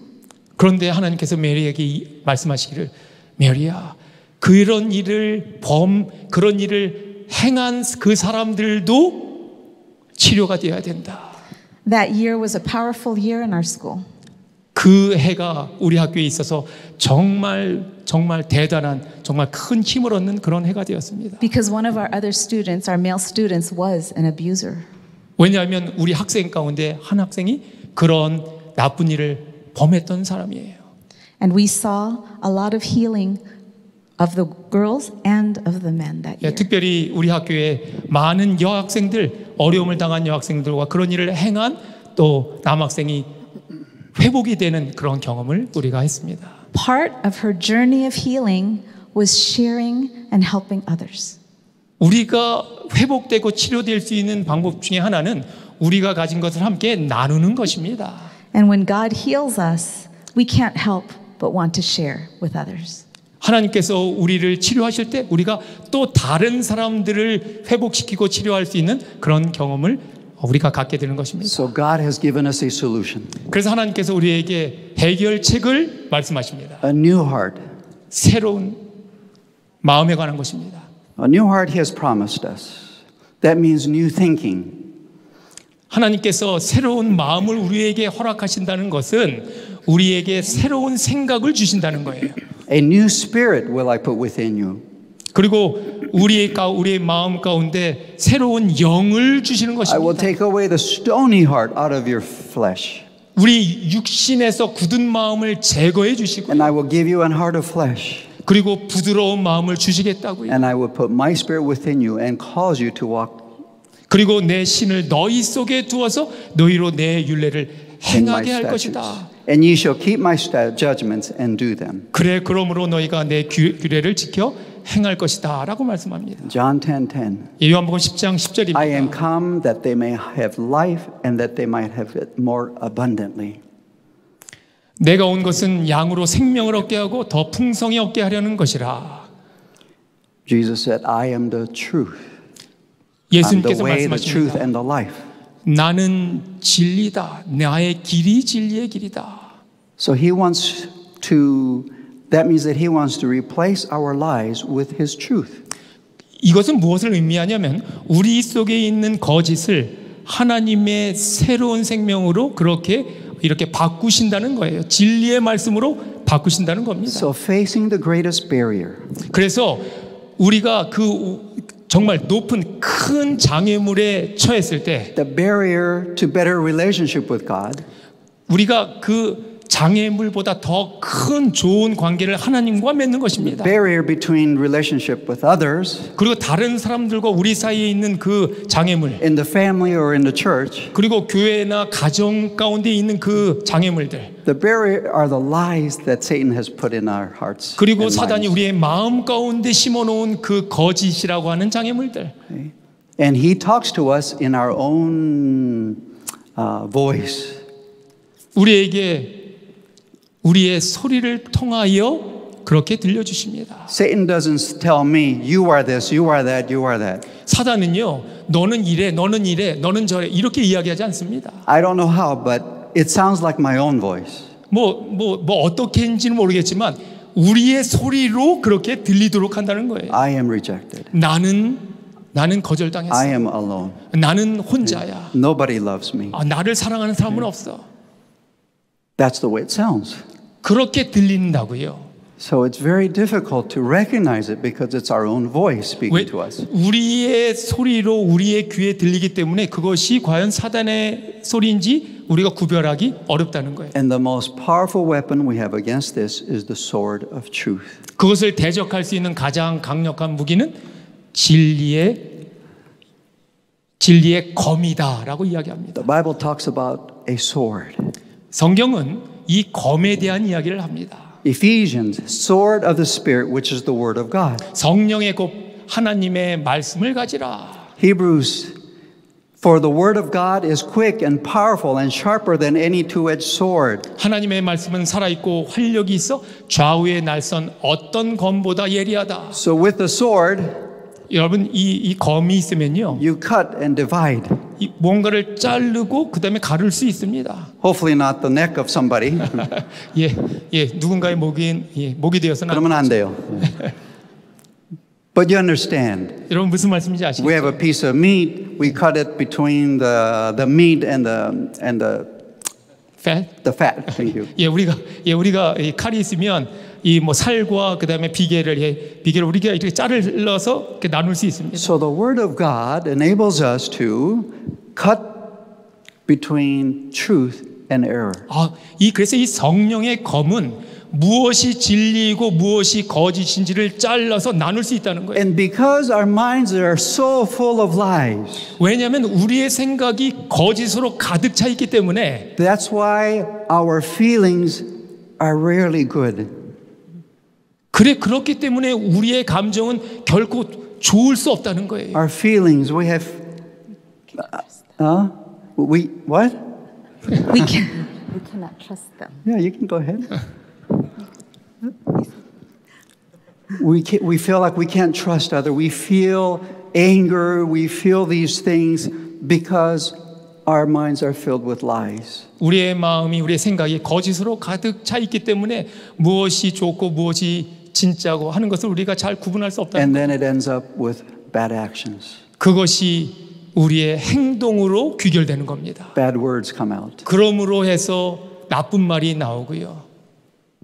그런데 하나님께서 메리에게 말씀하시기를, 메리야, 그런 일을 행한 그 사람들도 치료가 되어야 된다. That year was a powerful year in our school. 그 해가 우리 학교에 있어서 정말 대단한, 정말 큰 힘을 얻는 그런 해가 되었습니다. Because one of our other students, our male students, was an abuser. 왜냐하면 우리 학생 가운데 한 학생이 그런 나쁜 일을 범했던 사람이에요. And we saw a lot of healing of the girls and of the men that year. 특별히 우리 학교에 많은 여학생들, 어려움을 당한 여학생들과 그런 일을 행한 또 남학생이 회복이 되는 그런 경험을 우리가 했습니다. Part of her journey of healing was sharing and helping others. 우리가 회복되고 치료될 수 있는 방법 중에 하나는 우리가 가진 것을 함께 나누는 것입니다. And when God heals us, we can't help but want to share with others. 하나님께서 우리를 치료하실 때 우리가 또 다른 사람들을 회복시키고 치료할 수 있는 그런 경험을 우리가 갖게 되는 것입니다. So God has given us a solution. 그래서 하나님께서 우리에게 해결책을 말씀하십니다. A new heart. 새로운 마음에 관한 것입니다. A new heart He has promised us. That means new thinking. 하나님께서 새로운 마음을 우리에게 허락하신다는 것은 우리에게 새로운 생각을 주신다는 거예요. A new spirit will I put within you. 그리고 우리의 마음 가운데 새로운 영을 주시는 I will 것입니다. take away the stony heart out of your flesh. 우리 육신에서 굳은 마음을 제거해 주시고 And I will give you an heart of flesh. 그리고 부드러운 마음을 주시겠다고요. And I will put my spirit within you and cause you to walk 그리고 내 신을 너희 속에 두어서 너희로 내 율례를 in my 행하게 할 statutes. 것이다. And ye shall keep my judgments and do them. 그래 그러므로 너희가 내 규례를 지켜 행할 것이다 라고 말씀합니다. John 10:10. 요한복음 10장 10절입니다. I am come that they may have life and that they might have it more abundantly. 내가 온 것은 양으로 생명을 얻게 하고 더 풍성히 얻게 하려는 것이라. Jesus said, I am the truth. I'm the 예수님께서 way, the truth, 말씀하십니다. and the life. 나는 진리다. 나의 길이 진리의 길이다. So he wants to, that means that he wants to replace our lies with his truth. 이것은 무엇을 의미하냐면 우리 속에 있는 거짓을 하나님의 새로운 생명으로 이렇게 바꾸신다는 거예요. 진리의 말씀으로 바꾸신다는 겁니다. So facing the greatest barrier, 그래서 우리가 그 정말 높은 큰 장애물에 처했을 때 the barrier to better relationship with God, 우리가 그 장애물보다 더 큰 좋은 관계를 하나님과 맺는 것입니다. barrier between relationship with others 그리고 다른 사람들과 우리 사이에 있는 그 장애물, in the family or in the church, 그리고 교회나 가정 가운데 있는 그 장애물들, the barrier are the lies that Satan has put in our hearts. 그리고 and 사단이 minds. 우리의 마음 가운데 심어놓은 그 거짓이라고 하는 장애물들. And he talks to us in our own voice. 우리에게 우리의 소리를 통하여 그렇게 들려주십니다. Satan doesn't tell me, you are this, you are that, you are that. 사단은요, 너는 이래, 너는 이래, 너는 저래 이렇게 이야기하지 않습니다. I don't know how, but it sounds like my own voice. 뭐 어떻게 했는지는 모르겠지만 우리의 소리로 그렇게 들리도록 한다는 거예요. I am rejected. 나는 거절당했어. I am alone. 나는 혼자야. Nobody loves me. 나를 사랑하는 사람은 없어. That's the way it sounds. 그렇게 들린다고요. So it's very difficult to recognize it because it's our own voice 왜 speaking to us. 우리의 소리로 우리의 귀에 들리기 때문에 그것이 과연 사단의 소리인지 우리가 구별하기 어렵다는 거예요. And the most powerful weapon we have against this is the sword of truth. 그것을 대적할 수 있는 가장 강력한 무기는 진리의 검이다라고 이야기합니다. The Bible talks about a sword. 성경은 이 검에 대한 이야기를 합니다. Ephesians, sword of the Spirit, which is the word of God. 성령의 곧 하나님의 말씀을 가지라. Hebrews, for the word of God is quick and powerful and sharper than any two-edged sword. 하나님의 말씀은 살아있고 활력이 있어 좌우의 날선 어떤 검보다 예리하다. So with the sword, 여러분 이 검이 있으면요, you cut and divide. 이 뭔가를 자르고 그 다음에 가를 수 있습니다. Hopefully not the neck of somebody. 누군가의 목이 되어서는 그러면 안 돼요. But you understand. 여러분 무슨 말씀인지 We 아시죠? have a piece of meat. We cut it between the meat and the fat? fat. Thank you. 우리가 이 칼이 있으면 이 뭐 살과 그 다음에 비계를 우리가 이렇게 자르러서 이렇게 나눌 수 있습니다. So the word of God enables us to cut between truth and error. 그래서 이 성령의 검은 무엇이 진리이고 무엇이 거짓인지를 잘라서 나눌 수 있다는 거예요. And because our minds are so full of lies, 왜냐하면 우리의 생각이 거짓으로 가득 차 있기 때문에 that's why our feelings are rarely good. 그렇기 때문에 우리의 감정은 결코 좋을 수 없다는 거예요. Our feelings, we have, what? We cannot trust them. Yeah, you can go ahead. We feel like we can't trust others. We feel anger. We feel these things because our minds are filled with lies. 우리의 마음이 우리의 생각이 거짓으로 가득 차 있기 때문에 무엇이 좋고 무엇이 진짜고 하는 것을 우리가 잘 구분할 수 없다는 And 거예요. then it ends up with bad actions. 그것이 우리의 행동으로 귀결되는 겁니다. Bad words come out 그러므로 해서 나쁜 말이 나오고요.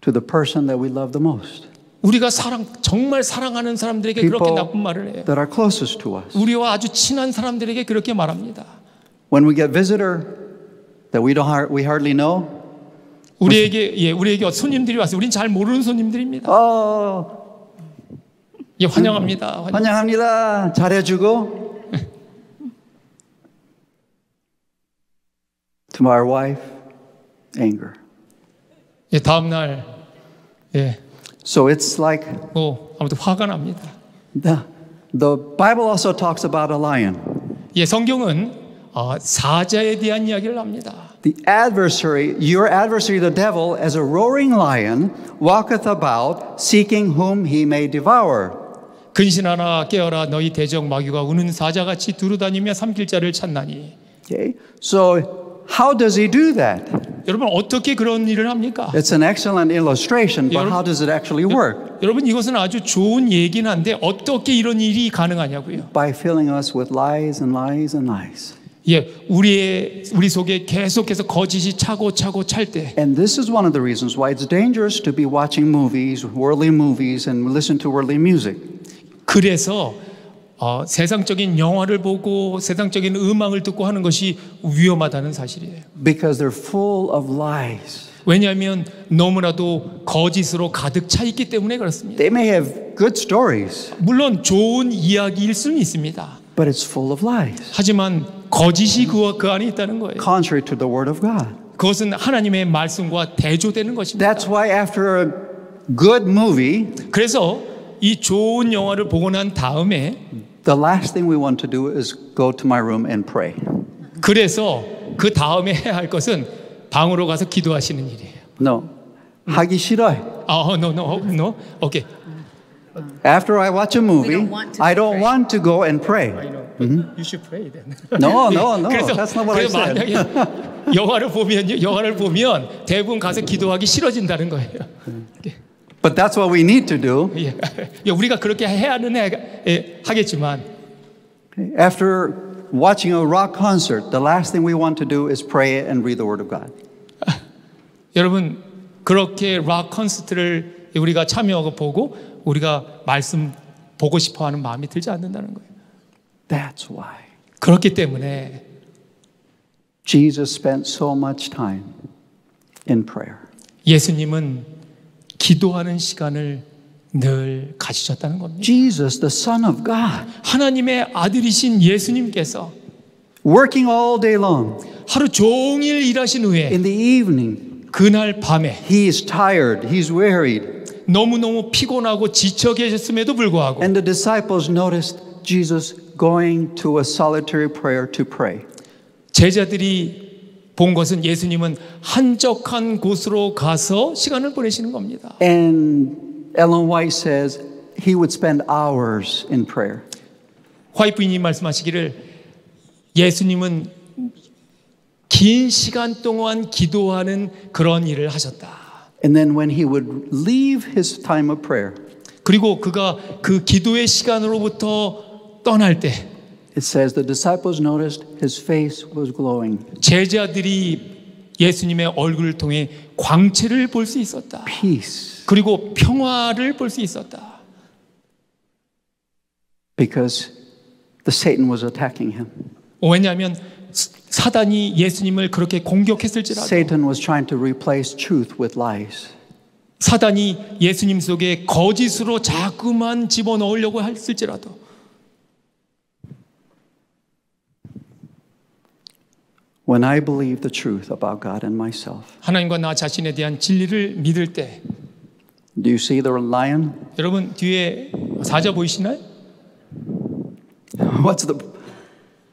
to the person that we love the most. 우리가 정말 사랑하는 사람들에게 그렇게 People 나쁜 말을 해요. that are closest to us. 우리와 아주 친한 사람들에게 그렇게 말합니다. When we get visitor that we hardly know, 우리에게 손님들이 왔어요. 우린 잘 모르는 손님들입니다. 환영합니다. 환영합니다. 잘해주고. To our wife, anger. 다음 날 So it's like 아무튼 화가 납니다. the Bible also talks about a lion. 성경은 사자에 대한 이야기를 합니다. your adversary, the devil, as a roaring lion, walketh about, seeking whom he may devour. 근신하라 깨어라 너희 대적 마귀가 우는 사자같이 두루다니며 삼킬 자를 찾나니. Okay, so how does he do that? 여러분 어떻게 그런 일을 합니까? It's an excellent illustration, but how does it actually work? 여러분 이것은 아주 좋은 얘기는 한데 어떻게 이런 일이 가능하냐고요. By filling us with lies and lies and lies. 예, 우리 속에 계속해서 거짓이 차고 찰 때. And this is one of the reasons why it's dangerous to be watching movies, worldly movies, and listen to worldly music. 그래서 세상적인 영화를 보고 세상적인 음악을 듣고 하는 것이 위험하다는 사실이에요. Because they're full of lies. 왜냐하면 너무나도 거짓으로 가득 차 있기 때문에 그렇습니다. They may have good stories, 물론 좋은 이야기일 수는 있습니다. but it's full of lies. 하지만 거짓이 그 안에 있다는 거예요. Contrary to the word of God. 그것은 하나님의 말씀과 대조되는 것입니다. That's why after a good movie, 그래서 이 좋은 영화를 보고 난 다음에 the last thing we want to do is go to my room and pray. 그래서 그 다음에 해야 할 것은 방으로 가서 기도하시는 일이에요. No. 하기 싫어요. No. Okay. After I watch a movie, I don't want to go and pray. You should pray then. No. 그래서, That's not what I 그래서 said. 만약에 영화를 보면 대부분 가서 기도하기 싫어진다는 거예요. But that's what we need to do. 예, 우리가 그렇게 해야는 하겠지만 After watching a rock concert, the last thing we want to do is pray and read the Word of God. 여러분 그렇게 락 콘서트를 우리가 참여하고 보고 우리가 말씀 보고 싶어하는 마음이 들지 않는다는 거예요. That's why 그렇기 때문에 Jesus spent so much time in prayer. 예수님은 기도하는 시간을 늘 가지셨다는 겁니다. Jesus, the Son of God, 하나님의 아들이신 예수님께서 working all day long. 하루 종일 일하신 후에 In the evening, 그날 밤에 he is tired, he's wearied. 너무너무 피곤하고 지쳐 계셨음에도 불구하고 And the disciples noticed Jesus going to a solitary prayer to pray. 제자들이 본 것은 예수님은 한적한 곳으로 가서 시간을 보내시는 겁니다. And Ellen White says he would spend hours in prayer. 화이트 부인이 말씀하시기를 예수님은 긴 시간 동안 기도하는 그런 일을 하셨다. And then when he would leave his time of prayer, 그리고 그가 그 기도의 시간으로부터 떠날 때 it says the disciples noticed his face was glowing. 제자들이 예수님의 얼굴을 통해 광채를 볼 수 있었다. Peace. 그리고 평화를 볼 수 있었다. Because the Satan was attacking him. 왜냐하면 사단이 예수님을 그렇게 공격했을지라도 Satan was trying to replace truth with lies. 사단이 예수님 속에 거짓으로 자꾸만 집어넣으려고 했을지라도 When I believe the truth about God and myself, 하나님과 나 자신에 대한 진리를 믿을 때 do you see the lion? 여러분 뒤에 사자 보이시나요? What's the?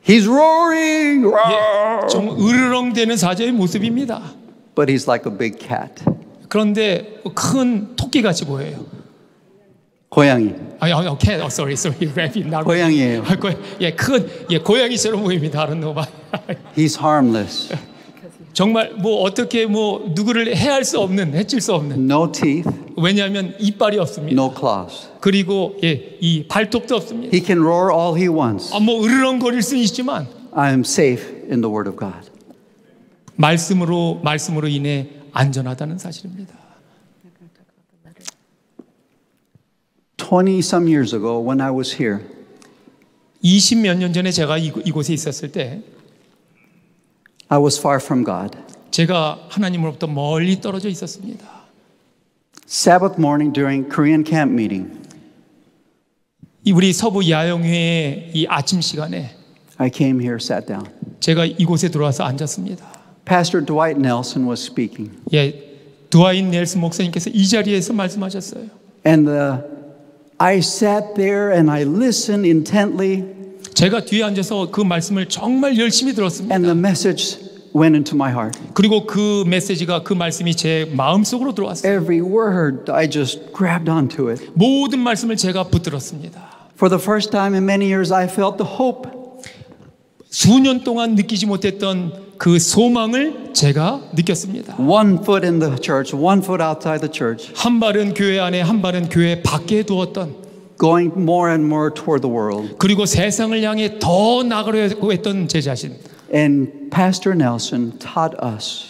He's roaring, 예, 좀 으르렁대는 사자의 모습입니다. but he's like a big cat. 그런데 큰 토끼같이 보여요. 고양이. 오케이, sorry, rabbit, not 고양이에요. 고양이처럼 보입니다. I don't know. He's harmless. 정말 어떻게 누구를 해할 수 없는, 해칠 수 없는. No teeth, 왜냐하면 이빨이 없습니다. no claws. 그리고 이 발톱도 없습니다. He can roar all he wants. 으르렁거릴 수는 있지만 I am safe in the Word of God. 말씀으로 인해 안전하다는 사실입니다. 20-some years ago, when I was here, 20몇 년 전에 제가 이곳에 있었을 때 I was far from God. 제가 하나님으로부터 멀리 떨어져 있었습니다. Sabbath morning during Korean camp meeting, 우리 서부 야영회의 이 아침 시간에 I came here, sat down. 제가 이곳에 들어와서 앉았습니다. Pastor Dwight Nelson was speaking. 드와인 넬슨 목사님께서 이 자리에서 말씀하셨어요. And I sat there and I listened intently. 제가 뒤에 앉아서 그 말씀을 정말 열심히 들었습니다. And the message went into my heart. 그리고 그 메시지가 그 말씀이 제 마음속으로 들어왔어요. Every word, I just grabbed onto it. 모든 말씀을 제가 붙들었습니다. For the first time in many years, I felt the hope. 수년 동안 느끼지 못했던 그 소망을 제가 느꼈습니다. One foot in the church, one foot outside the church. 한 발은 교회 안에, 한 발은 교회 밖에 두었던, Going more and more toward the world. 그리고 세상을 향해 더 나가려고 했던 제 자신. And Pastor Nelson taught us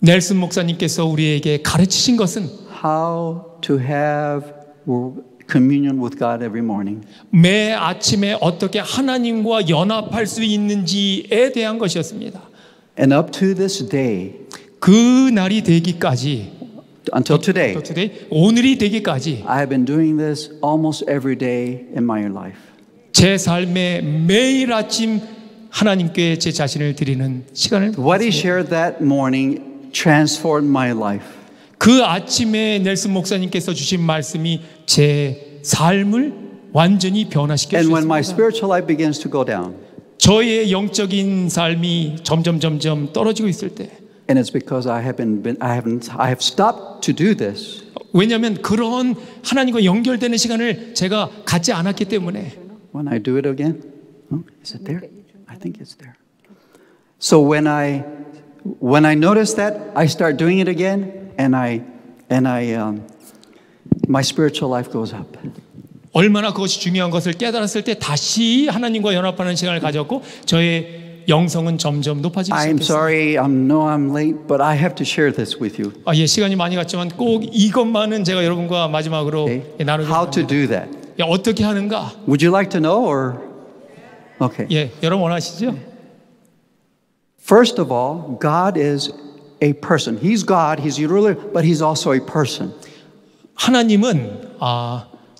넬슨 목사님께서 우리에게 가르치신 것은 how to have communion with God every morning. 매 아침에 어떻게 하나님과 연합할 수 있는지에 대한 것이었습니다. And up to this day, 그 날이 되기까지, until today, 오늘이 되기까지 I have been doing this almost every day in my life. 제 삶에 매일 아침 하나님께 제 자신을 드리는 시간을 What he shared that morning transformed my life. 그 아침에 넬슨 목사님께서 주신 말씀이 제 삶을 완전히 변화시켜 And when my 주셨습니다. spiritual life begins to go down, 저의 영적인 삶이 점점 떨어지고 있을 때, and it's because I have stopped to do this. 왜냐하면 그런 하나님과 연결되는 시간을 제가 갖지 않았기 때문에. When I do it again, is it there? I think it's there. So when I notice that, I start doing it again, and my spiritual life goes up. 얼마나 그것이 중요한 것을 깨달았을 때 다시 하나님과 연합하는 시간을 가졌고 저의 영성은 점점 높아지기 I'm 시작했어요. sorry, I'm late, but I have to share this with you. 예, 시간이 많이 갔지만 꼭 이것만은 제가 여러분과 마지막으로 Okay? 나누겠습니다. How to do that? 어떻게 하는가? Would you like to know, or? Okay. 예, 여러분 원하시죠? First of all, God is a person. He's God, He's your ruler, but He's also a person. 하나님은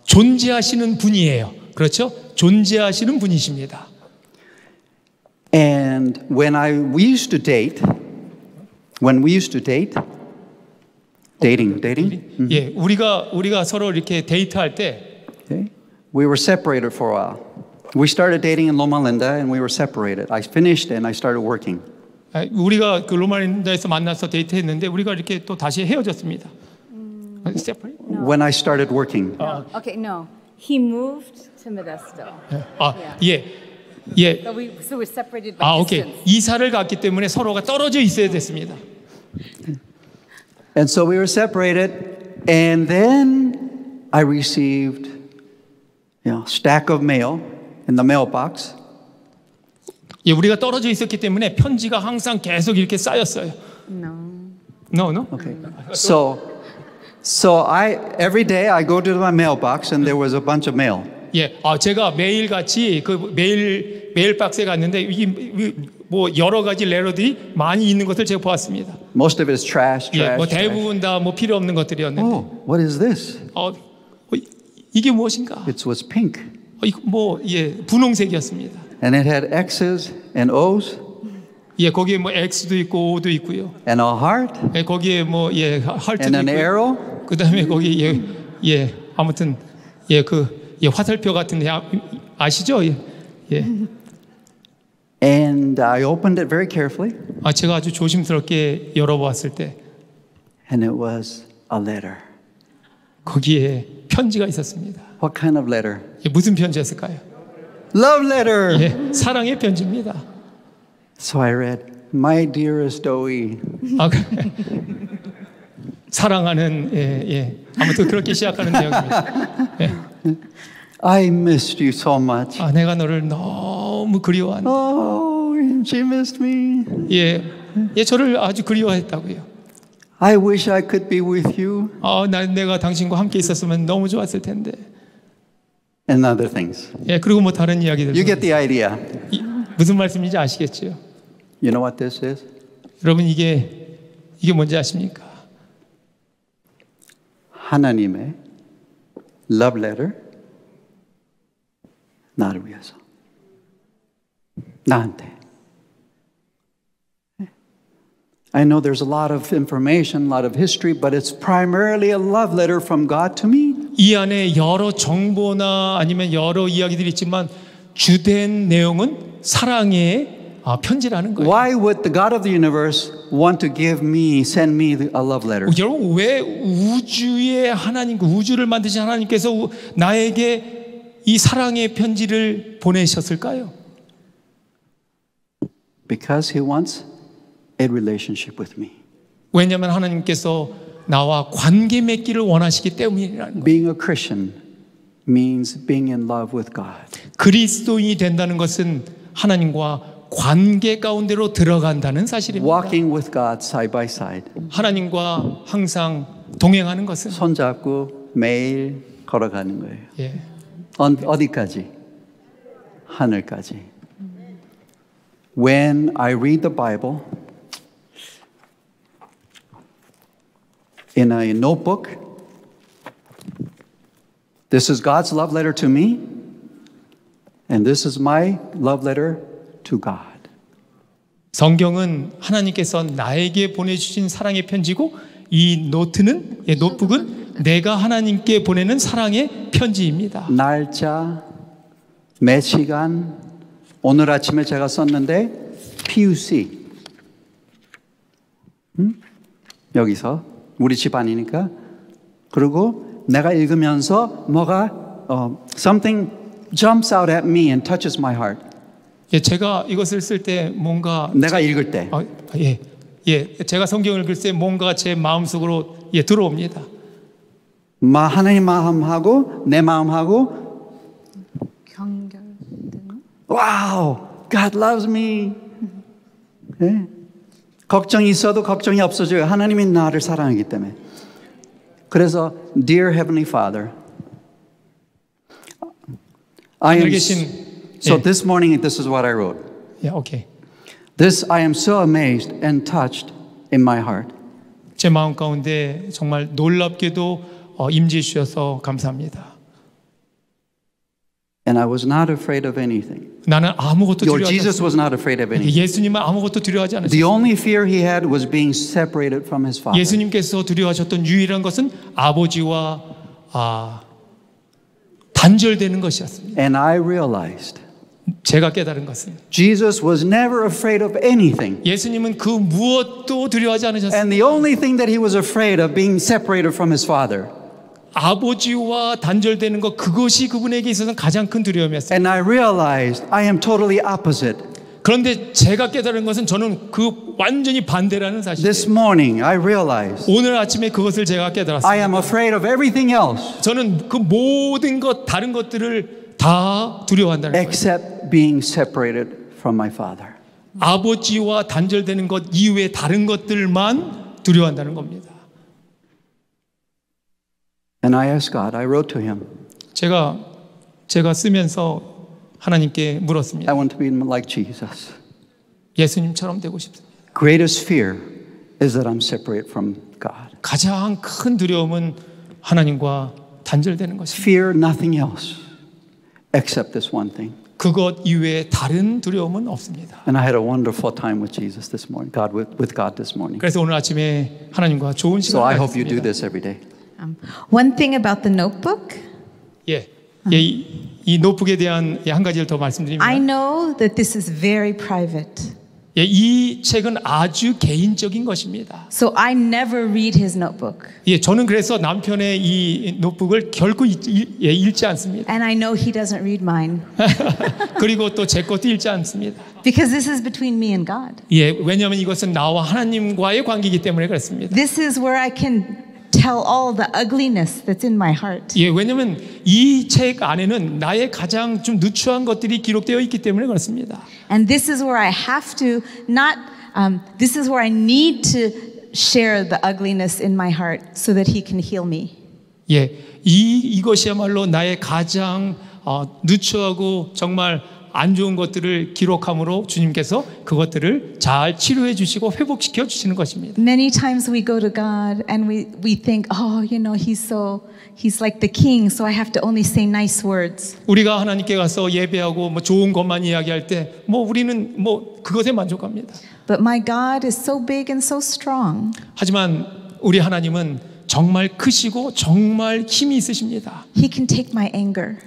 존재하시는 분이에요. 그렇죠? 존재하시는 분이십니다. And when we used to date, dating, 예, 우리가 서로 이렇게 데이트할 때, okay, we were separated for a while. We started dating in Loma Linda, and we were separated. I finished, and I started working. 우리가 그 로마린다에서 만나서 데이트했는데 우리가 이렇게 또 다시 헤어졌습니다. Separate? When I started working, Okay, no. He moved to Modesto. 예. So we're separated by 오케이. distance. 이사를 갔기 때문에 서로가 떨어져 있어야 됐습니다. and so we were separated, and then I received, stack of mail in the mailbox. 예, 우리가 떨어져 있었기 때문에 편지가 항상 계속 이렇게 쌓였어요. No. Okay. So every day I go to my mailbox, and there was a bunch of mail. 예, 제가 매일 같이 그 메일 박스에 갔는데 뭐 여러 가지 레터들이 많이 있는 것을 제가 보았습니다. Most of it is trash. 예, 뭐 대부분 다 뭐 필요 없는 것들이었는데. Oh, what is this? 이게 무엇인가? It was pink. 이거 분홍색이었습니다. And it had X's and O's. 예, 거기에 뭐 X도 있고 O도 있고요. And a heart. 예, 거기에 하트도 And an 있고요. arrow. 그다음에 거기 아무튼 화살표 같은 데 아시죠? 예. And I opened it very carefully. 제가 아주 조심스럽게 열어보았을 때 And it was a letter. 거기에 편지가 있었습니다. What kind of letter? 무슨 편지였을까요? Love letter. 예, 사랑의 편지입니다. So I read, My dearest Doi. 사랑하는 아무튼 그렇게 시작하는 내용입니다. 예. I missed you so much. 내가 너를 너무 그리워한다. Oh, she missed me. 예, 저를 아주 그리워했다고요. I wish I could be with you. 내가 당신과 함께 있었으면 너무 좋았을 텐데. And other things. 예, 그리고 뭐 다른 이야기들. You get the idea. 무슨 말씀인지 아시겠지요? You know what this is? 여러분 이게 뭔지 아십니까? 하나님의 love letter 나를 위해서. 나한테. I know there's a lot of information, a lot of history, but it's primarily a love letter from God to me. 이 안에 여러 정보나 아니면 여러 이야기들이 있지만 주된 내용은 사랑의 편지라는 거예요. Why would the God of the universe want to send me a love letter? 여러분 왜 우주의 하나님, 우주를 만드신 하나님께서 나에게 이 사랑의 편지를 보내셨을까요? Because He wants a relationship with me. 왜냐하면 하나님께서 나와 관계 맺기를 원하시기 때문이라는 거예요. Being a Christian means being in love with God. 그리스도인이 된다는 것은 하나님과 관계 가운데로 들어간다는 사실입니다. Walking with God side by side. 하나님과 항상 동행하는 것은 손잡고 매일 걸어가는 거예요. 예. 어디까지? 하늘까지. When I read the Bible in a notebook, this is God's love letter to me, and this is my love letter to God. 성경은 하나님께서 나에게 보내주신 사랑의 편지고 이 노트북은 내가 하나님께 보내는 사랑의 편지입니다. 날짜, 몇 시간, 오늘 아침에 제가 썼는데 PUC. 여기서 우리 집안이니까. 그리고 내가 읽으면서 뭐가 something jumps out at me and touches my heart. 예, 제가 이것을 쓸 때 뭔가 내가 읽을 때. 제가 성경을 읽을 때 뭔가 제 마음속으로 들어옵니다. 하나님 마음하고 내 마음하고 연결되는. 와우, God loves me. 네? 걱정이 있어도 걱정이 없어져요. 하나님이 나를 사랑하기 때문에. 그래서 Dear Heavenly Father, I am so this morning this is what I wrote. 오케이. This I am so amazed and touched in my heart. 제 마음 가운데 정말 놀랍게도 임재해 주셔서 감사합니다. And I was not afraid of anything. 나는 아무것도 Your 두려워하지 Jesus was not afraid of anything. 예수님은 아무것도 두려워하지 않으셨어요. The only fear he had was being separated from his Father. 예수님께서 두려워하셨던 유일한 것은 아버지와 단절되는 것이었습니다. And I realized 제가 깨달은 것은 Jesus was never afraid of anything. 예수님은 그 무엇도 두려워하지 않으셨습니다. And the only thing that he was afraid of being separated from his Father. 아버지와 단절되는 것, 그것이 그분에게 있어서는 가장 큰 두려움이었어요. And I realized I am totally opposite. 그런데 제가 깨달은 것은 저는 그 완전히 반대라는 사실이에요. This morning I realized 오늘 아침에 그것을 제가 깨달았습니다. I am afraid of everything else 저는 그 모든 것, 다른 것들을 다 두려워한다는 거예요. except being separated from my Father. 아버지와 단절되는 것 이외의 다른 것들만 두려워한다는 겁니다. And I asked God, I wrote to him, 제가 쓰면서 하나님께 물었습니다. I want to be like Jesus. 예수님처럼 되고 싶습니다. Greatest fear is that I'm separated from God. 가장 큰 두려움은 하나님과 단절되는 것입니다. Fear nothing else except this one thing. 그것 이외에 다른 두려움은 없습니다. And I had a wonderful time with Jesus this morning, with God this morning. 그래서 오늘 아침에 하나님과 좋은 So 시간을 I hope you do 가졌습니다. this every day. One thing about the notebook, 이 노트북에 대한 한 가지를 더 말씀드립니다. I know that this is very private. 이 책은 아주 개인적인 것입니다. So I never read his notebook. 저는 그래서 남편의 이 노트북을 결코 읽지 않습니다. And I know he doesn't read mine. 그리고 또 제 것도 읽지 않습니다. Because this is between me and God. 왜냐하면 이것은 나와 하나님과의 관계이기 때문에 그렇습니다. This is where I can tell all the ugliness that's in my heart. 왜냐하면 이 책 안에는 나의 가장 좀 누추한 것들이 기록되어 있기 때문에 그렇습니다. And this is where I have to this is where I need to share the ugliness in my heart so that he can heal me. 이것이야말로 나의 가장 누추하고 정말 안 좋은 것들을 기록함으로 주님께서 그것들을 잘 치료해 주시고 회복시켜 주시는 것입니다. Many times we go to God and we think, oh, you know, he's like the king, so I have to only say nice words. 우리가 하나님께 가서 예배하고 좋은 것만 이야기할 때 우리는 그것에 만족합니다. But my God is so big and so strong. 하지만 우리 하나님은 정말 크시고 정말 힘이 있으십니다. He can take my anger.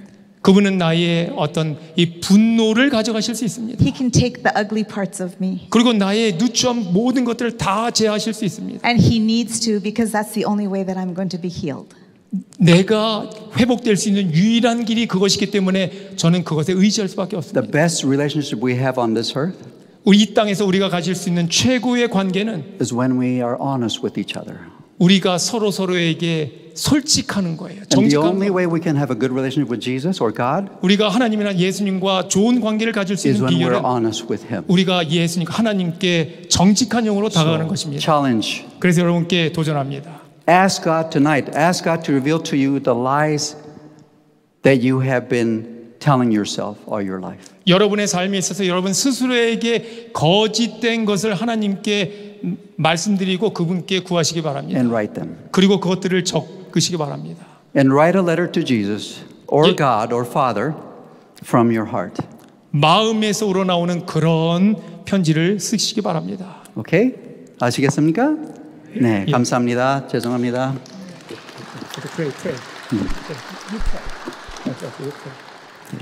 그분은 나의 어떤 이 분노를 가져가실 수 있습니다. He can take the ugly parts of me. 그리고 나의 누추한 모든 것들을 다 제하실 수 있습니다. And he needs to because that's the only way that I'm going to be healed. 내가 회복될 수 있는 유일한 길이 그것이기 때문에 저는 그것에 의지할 수밖에 없습니다. The best relationship we have on this earth 우리 이 땅에서 우리가 가질 수 있는 최고의 관계는 is when we are honest with each other. 우리가 서로에게 솔직하는 거예요. And the 정직한 only 거. way we can have a good relationship with Jesus or God 우리가 하나님이나 예수님과 좋은 관계를 가질 수 is 있는 when we're 비결은 honest with Him. 우리가 예수님 하나님께 정직한 영으로 다가가는 것입니다. Challenge. 그래서 여러분께 도전합니다. Ask God tonight. Ask God to reveal to you the lies that you have been telling yourself all your life. 여러분의 삶에 있어서 여러분 스스로에게 거짓된 것을 하나님께 말씀드리고 그분께 구하시기 바랍니다. And write them. 그리고 그것들을 적으시기 바랍니다. And write a letter to Jesus or 예. God or Father from your heart. 마음에서 우러나오는 그런 편지를 쓰시기 바랍니다. Okay? 아시겠습니까? 네, 감사합니다. 죄송합니다.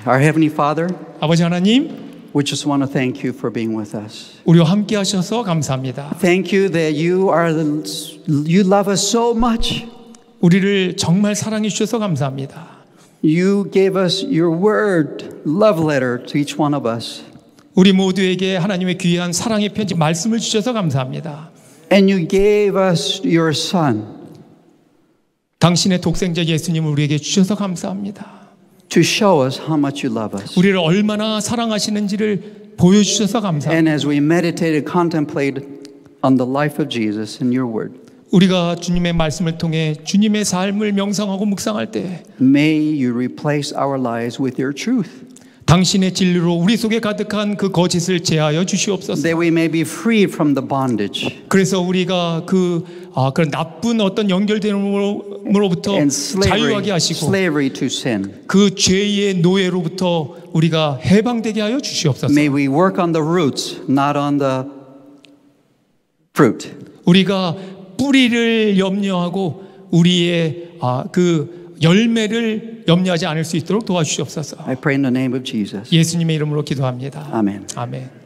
Our Heavenly Father, 아버지 하나님, we just want to thank you for being with us. 우리와 함께 하셔서 감사합니다. Thank you that you love us so much. 우리를 정말 사랑해 주셔서 감사합니다. You gave us your word, love letter to each one of us. 우리 모두에게 하나님의 귀한 사랑의 편지 말씀을 주셔서 감사합니다. And you gave us your son 당신의 독생자 예수님을 우리에게 주셔서 감사합니다. to show us how much you love us. 우리를 얼마나 사랑하시는지를 보여주셔서 감사합니다. And as we meditated, contemplated on the life of Jesus in your word, 우리가 주님의 말씀을 통해 주님의 삶을 명상하고 묵상할 때 may you replace our lies with your truth, 당신의 진리로 우리 속에 가득한 그 거짓을 제하여 주시옵소서. that we may be freed from the bondage 그래서 우리가 그런 나쁜 어떤 연결됨으로부터 and 자유하게 하시고 slavery to sin. 그 죄의 노예로부터 우리가 해방되게 하여 주시옵소서. May we work on the roots, not on the fruit. 우리가 뿌리를 염려하고 우리의 그 열매를 염려하지 않을 수 있도록 도와주시옵소서. I pray in the name of Jesus. 예수님의 이름으로 기도합니다. 아멘. 아멘.